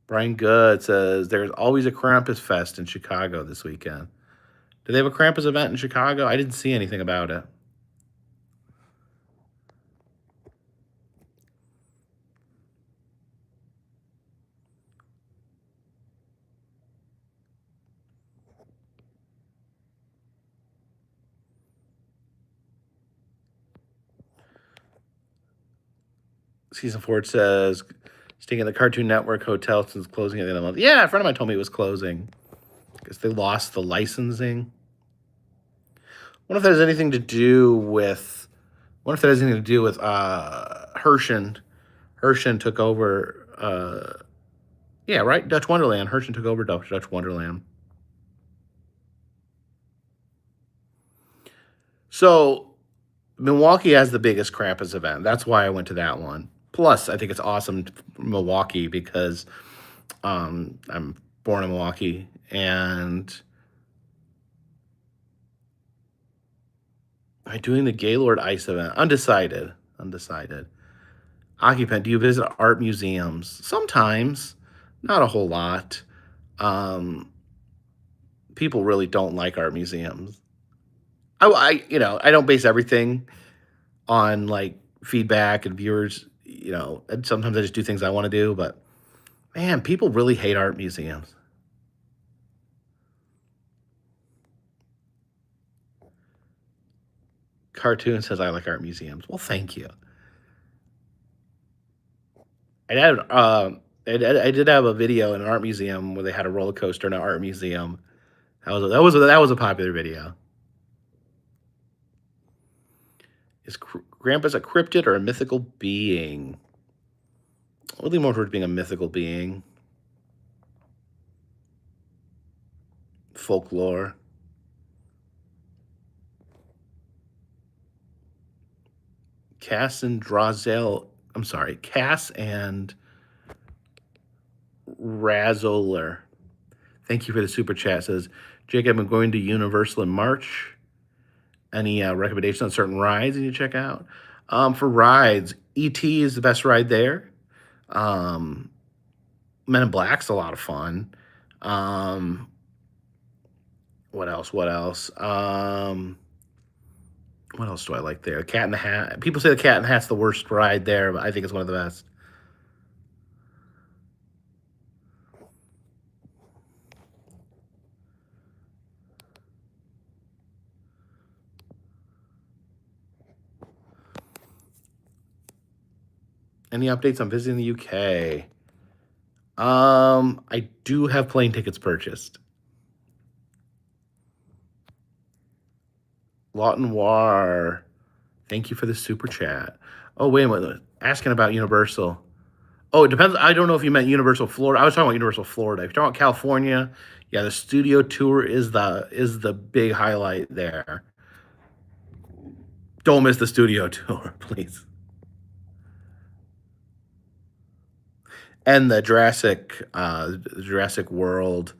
Brian Good says there's always a Krampus Fest in Chicago this weekend. Do they have a Krampus event in Chicago? I didn't see anything about it. Season 4 says staying at the Cartoon Network hotel since closing at the end of the month. Yeah, a friend of mine told me it was closing. I guess they lost the licensing. Wonder if that has anything to do with. Wonder if that has anything to do with Herschend. Herschend took over. Yeah, right. Dutch Wonderland. Herschend took over Dutch Wonderland. So Milwaukee has the biggest Krampus event. That's why I went to that one. Plus, I think it's awesome for Milwaukee because I'm born in Milwaukee, and I'm doing the Gaylord Ice event. Undecided. Undecided. Occupant, do you visit art museums? Sometimes, not a whole lot. Um, People really don't like art museums. I don't base everything on like feedback and viewers. And sometimes I just do things I want to do. But man, people really hate art museums. Cartoon says I like art museums. Well, thank you. I had I did have a video in an art museum where they had a roller coaster in an art museum. That was a popular video. Is Krampus a cryptid or a mythical being? I lean more towards being a mythical being. Folklore. Cass and Drazel. I'm sorry, Cass and Razoler. Thank you for the super chat. Says, Jacob, I'm going to Universal in March. Any recommendations on certain rides you need to check out? For rides, E.T. is the best ride there. Um, Men in Black's a lot of fun. Um, what else? What else do I like there? Cat in the Hat. People say the Cat in the Hat's the worst ride there, but I think it's one of the best. Any updates on visiting the UK? I do have plane tickets purchased. Lawton War. Thank you for the super chat. Oh, wait a minute. Asking about Universal. Oh, it depends. I don't know if you meant Universal Florida. I was talking about Universal Florida. If you're talking about California, yeah, the studio tour is the big highlight there. Don't miss the studio tour, please. And the Jurassic World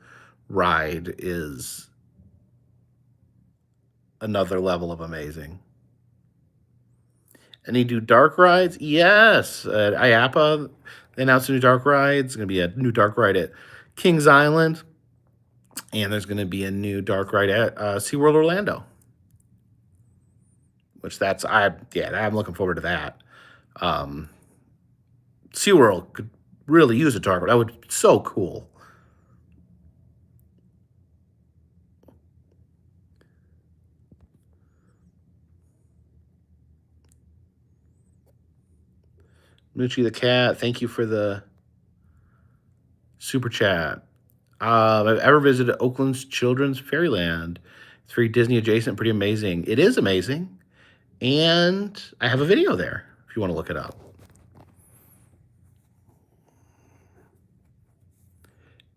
ride is another level of amazing. Any new dark rides? Yes. At IAPA, they announced a new dark ride. It's going to be a new dark ride at Kings Island. And there's going to be a new dark ride at SeaWorld Orlando. I'm looking forward to that. Um, SeaWorld could really use a dark ride. That would be so cool. Moochie the Cat, thank you for the super chat. I've ever visited Oakland's Children's Fairyland. It's very Disney adjacent, pretty amazing. It is amazing. And I have a video there if you want to look it up.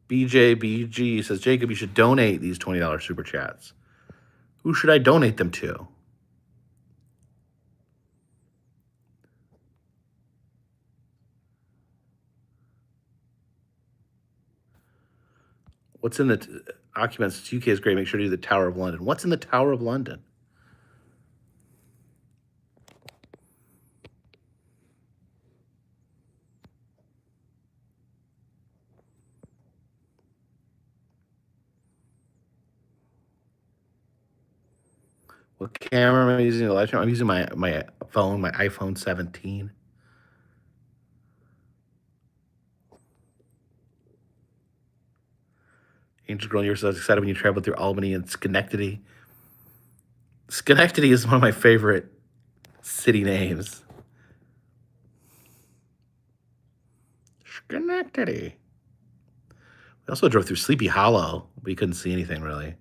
BJBG says, Jacob, you should donate these $20 super chats. Who should I donate them to? What's in the Occupants UK is great. Make sure to do the Tower of London. What's in the Tower of London? What camera am I using? The live stream? I'm using my phone, my iPhone 17. Angel Girl, you're so excited when you travel through Albany and Schenectady. Schenectady is one of my favorite city names. Schenectady. We also drove through Sleepy Hollow. We couldn't see anything really.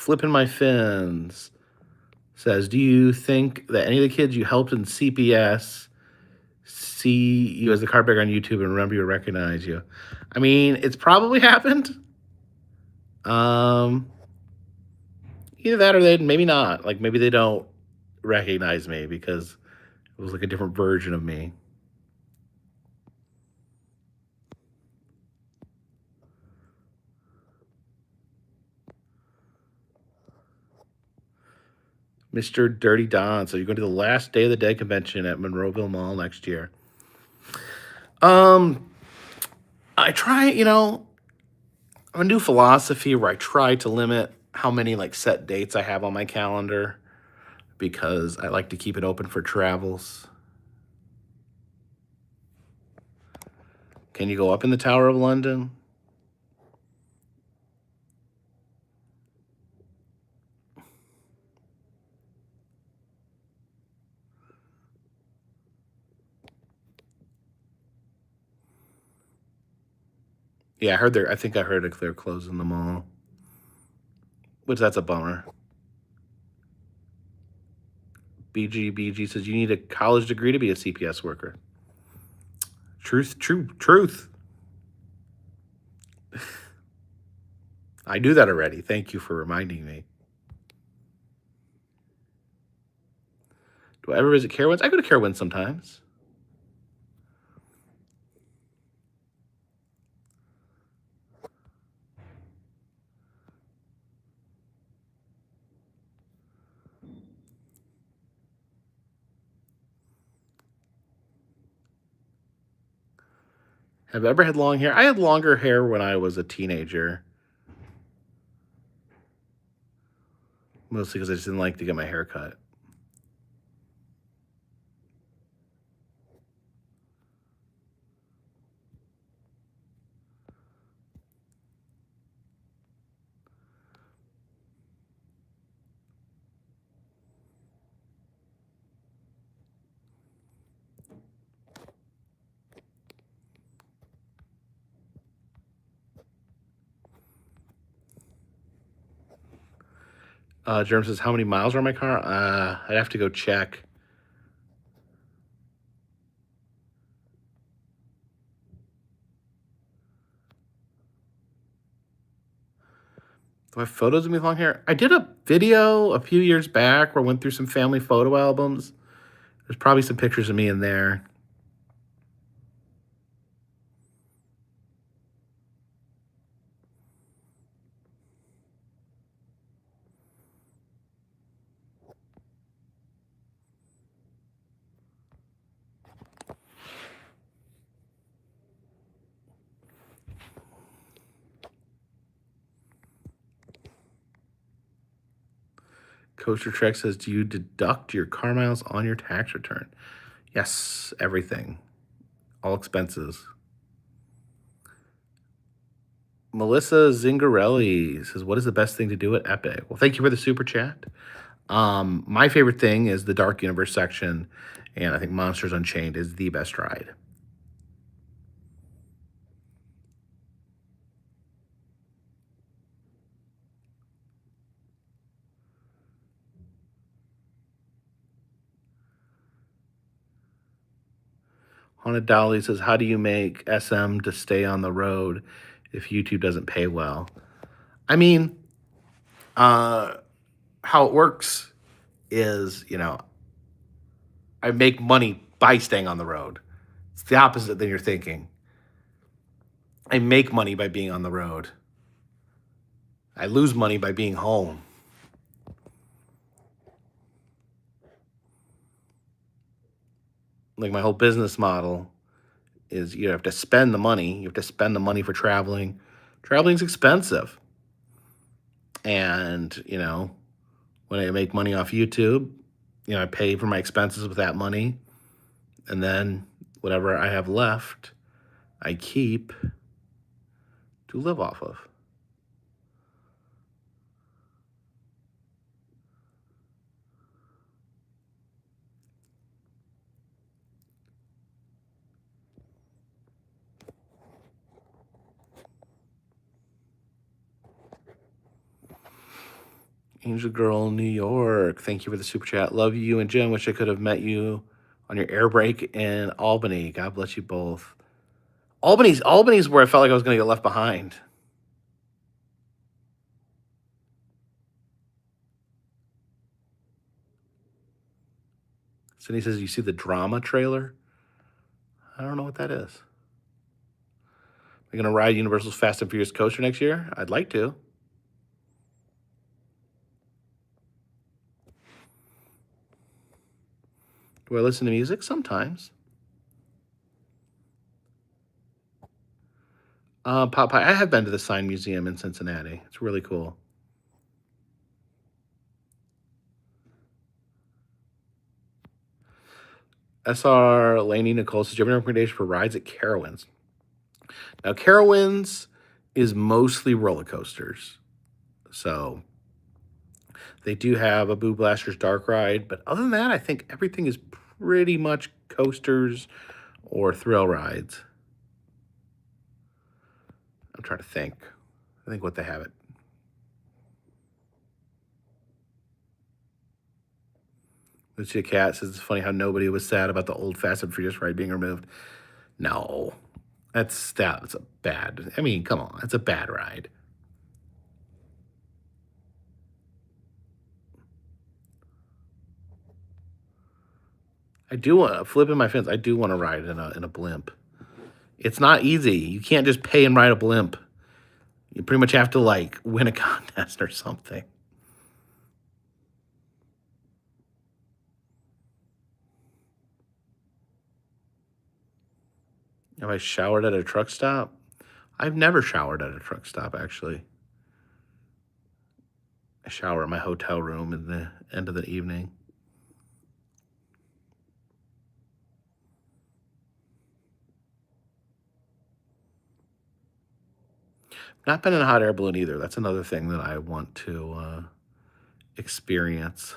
Flipping my fins says, do you think that any of the kids you helped in CPS see you as the Carpetbagger on YouTube and remember you or recognize you? I mean, it's probably happened. Either that or they maybe not. Like maybe they don't recognize me because it was like a different version of me. Mr. Dirty Don. So you're going to the last Day of the Dead convention at Monroeville Mall next year. I try, a new philosophy where I try to limit how many like set dates I have on my calendar because I like to keep it open for travels. Can you go up in the Tower of London? Yeah, I think I heard they're closing the mall, which that's a bummer. BG says you need a college degree to be a CPS worker. Truth, true, truth. I knew that already. Thank you for reminding me. Do I ever visit Carowinds? I go to Carowinds sometimes. Have I ever had long hair? I had longer hair when I was a teenager, mostly because I just didn't like to get my hair cut. Germ says, how many miles are on my car? I'd have to go check. Do I have photos of me with long hair? I did a video a few years back where I went through some family photo albums. There's probably some pictures of me in there. Coaster Trek says, do you deduct your car miles on your tax return? Yes, everything. All expenses. Melissa Zingarelli says, what is the best thing to do at Epic? Well, thank you for the super chat. My favorite thing is the Dark Universe section, and I think Monsters Unchained is the best ride. Haunted Dolly says, how do you make SM to stay on the road if YouTube doesn't pay well? I mean, how it works is, I make money by staying on the road. It's the opposite than you're thinking. I make money by being on the road. I lose money by being home. Like my whole business model is you have to spend the money. You have to spend the money for traveling. Traveling's expensive. And, when I make money off YouTube, I pay for my expenses with that money. And then whatever I have left, I keep to live off of. Angel Girl, New York. Thank you for the super chat. Love you and Jim. Wish I could have met you on your air break in Albany. God bless you both. Albany's where I felt like I was going to get left behind. Sydney says, you see the drama trailer? I don't know what that is. Are you going to ride Universal's Fast and Furious coaster next year? I'd like to. Do I listen to music? Sometimes. Popeye, I have been to the Sign Museum in Cincinnati. It's really cool. SR Laney Nicole says, do you have any recommendation for rides at Carowinds? Now, Carowinds is mostly roller coasters. So they do have a Boo Blasters Dark Ride. But other than that, I think everything is pretty much coasters or thrill rides. I'm trying to think. I think what they have it. Lucia Cat says it's funny how nobody was sad about the old Fast and Furious ride being removed. No, that's a bad. I mean, come on, it's a bad ride. I do want to flipping my fins. I do want to ride in a blimp. It's not easy. You can't just pay and ride a blimp. You pretty much have to like win a contest or something. Have I showered at a truck stop? I've never showered at a truck stop, actually. I shower in my hotel room in the end of the evening. Not been in a hot air balloon either. That's another thing that I want to experience.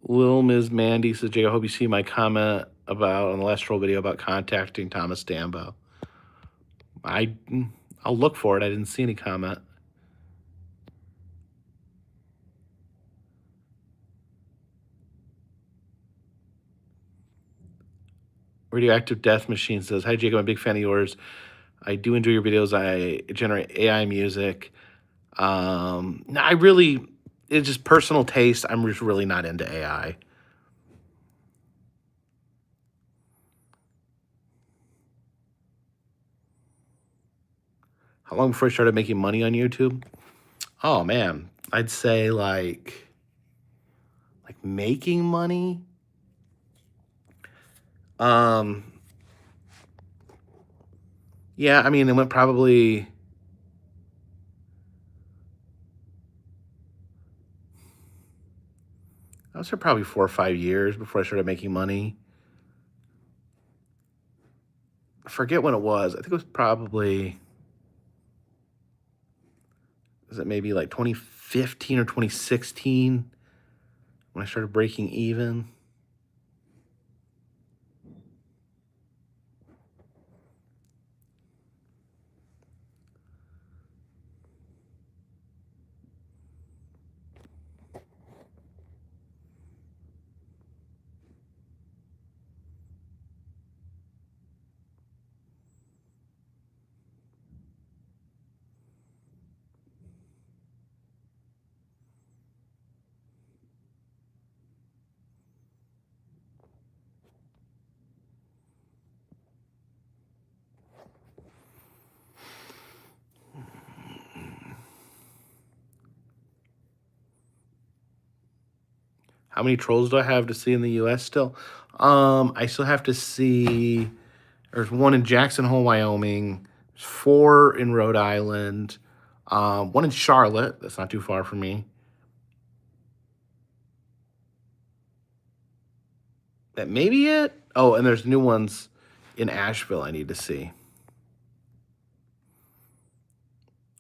Lil Ms. Mandy says, Jake, I hope you see my comment about on the last troll video about contacting Thomas Dambo. I'll look for it. I didn't see any comment. Radioactive Death Machine says, hi, Jacob. I'm a big fan of yours. I do enjoy your videos. I generate AI music. It's just personal taste. I'm just really not into AI. How long before I started making money on YouTube? Oh man, I'd say like making money. Yeah, I mean, it went probably. I was there probably 4 or 5 years before I started making money. I forget when it was. I think it was probably. Was it maybe like 2015 or 2016 when I started breaking even? How many trolls do I have to see in the US still? I still have to see. There's one in Jackson Hole, Wyoming. There's 4 in Rhode Island. One in Charlotte. That's not too far from me. That may be it. Oh, and there's new ones in Asheville I need to see.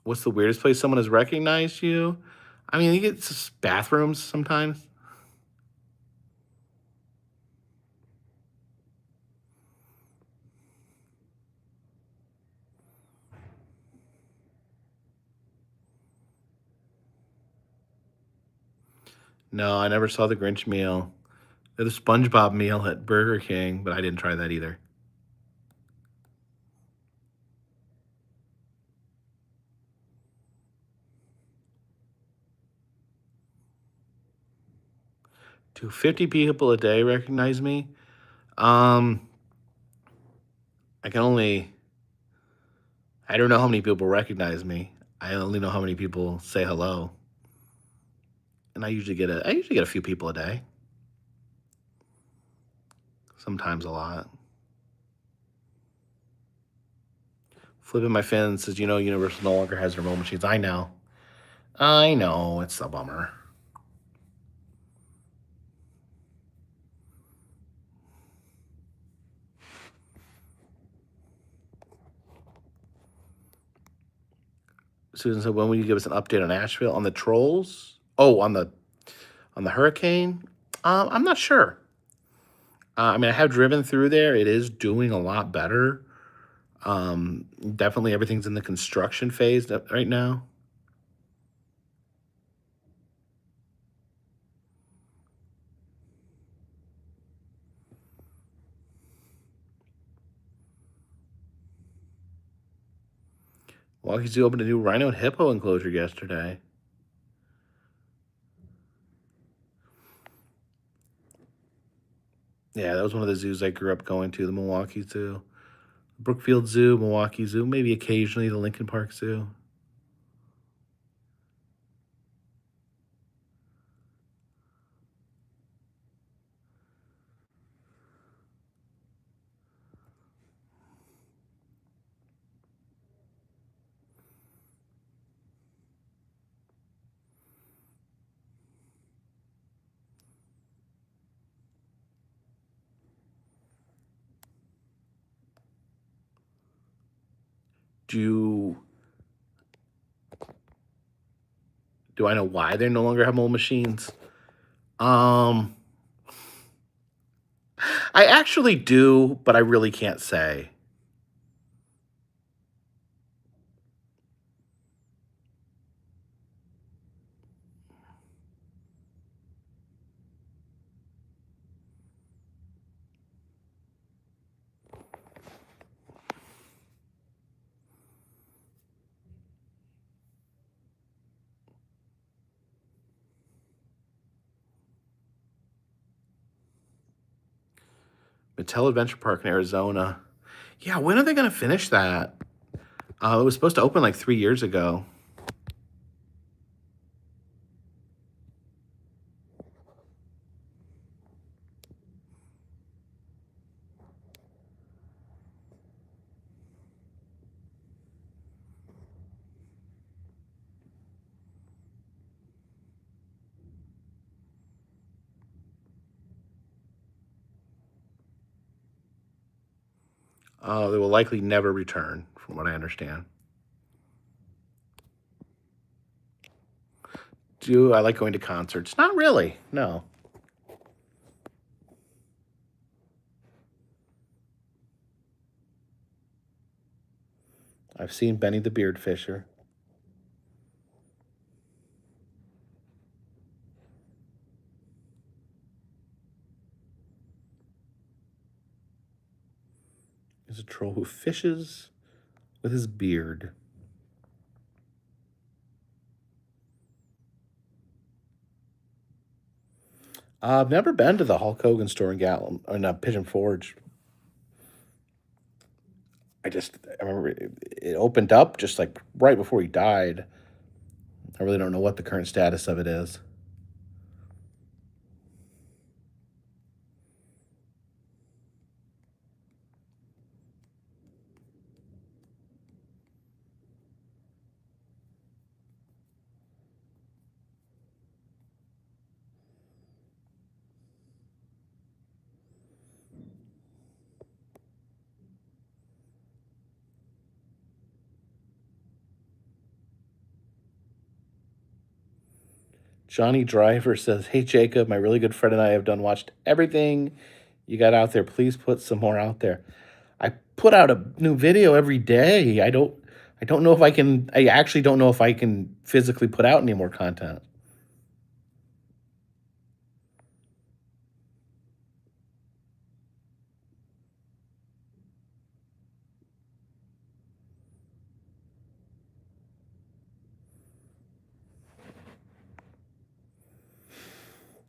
What's the weirdest place someone has recognized you? I mean, you get bathrooms sometimes. No, I never saw the Grinch meal. The SpongeBob meal at Burger King, but I didn't try that either. Do 50 people a day recognize me? I can only. I don't know how many people recognize me. I only know how many people say hello. And I usually get a few people a day. Sometimes a lot. Flipping my fin says, Universal no longer has their mobile machines. I know. I know, it's a bummer. Susan said, "When will you give us an update on Asheville on the trolls? Oh, on the hurricane? I'm not sure. I mean, I have driven through there. It is doing a lot better. Definitely everything's in the construction phase right now. Walkie Zoo opened a new rhino and hippo enclosure yesterday. Yeah, that was one of the zoos I grew up going to, the Milwaukee Zoo. Brookfield Zoo, Milwaukee Zoo, maybe occasionally the Lincoln Park Zoo. Do do I know why they no longer have mole machines? Um, I actually do, but I really can't say. Mattel Adventure Park in Arizona. Yeah, when are they going to finish that? It was supposed to open like 3 years ago. They will likely never return, from what I understand. Do I like going to concerts? Not really. No. I've seen Benny the Beard Fisher. He's a troll who fishes with his beard. I've never been to the Hulk Hogan store in Gatlin, in Pigeon Forge. I remember it opened up just like right before he died. I really don't know what the current status of it is. Johnny Driver says, "Hey Jacob, my really good friend and I have done watched everything you got out there. Please put some more out there." I put out a new video every day. I don't know if I can I actually don't know if I can physically put out any more content.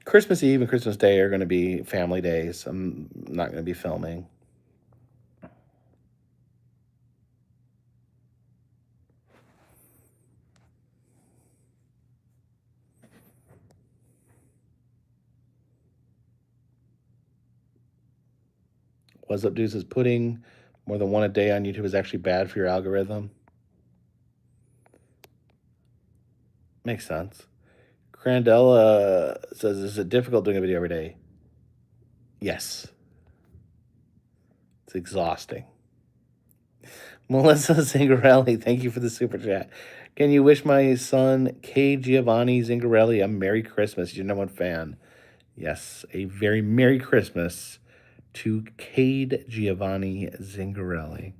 Christmas Eve and Christmas Day are going to be family days. I'm not going to be filming. What's up, dudes? Is putting more than one a day on YouTube is actually bad for your algorithm? Makes sense. Crandella says, "Is it difficult doing a video every day?" Yes. It's exhausting. Melissa Zingarelli, thank you for the super chat. Can you wish my son K. Giovanni Zingarelli a Merry Christmas? Your number one fan. Yes, a very Merry Christmas to Cade Giovanni Zingarelli.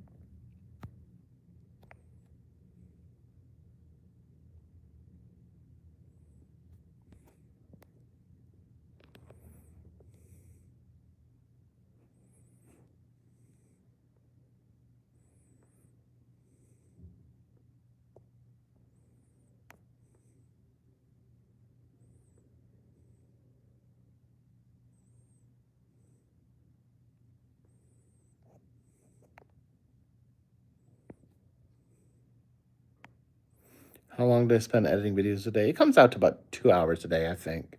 How long do I spend editing videos a day? It comes out to about 2 hours a day, I think.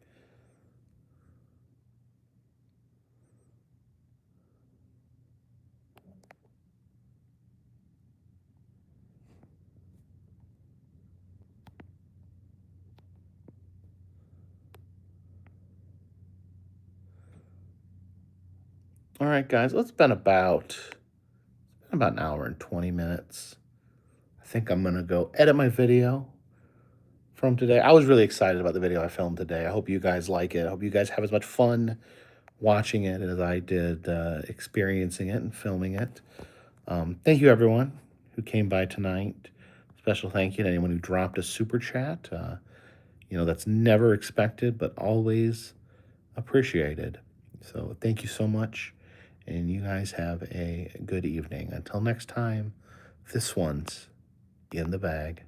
All right, guys, it's been about an hour and 20 minutes. I think I'm gonna go edit my video from today. I was really excited about the video I filmed today. I hope you guys like it. I hope you guys have as much fun watching it as I did experiencing it and filming it. Thank you, everyone who came by tonight. Special thank you to anyone who dropped a super chat. That's never expected, but always appreciated. So thank you so much. And you guys have a good evening. Until next time, this one's in the bag.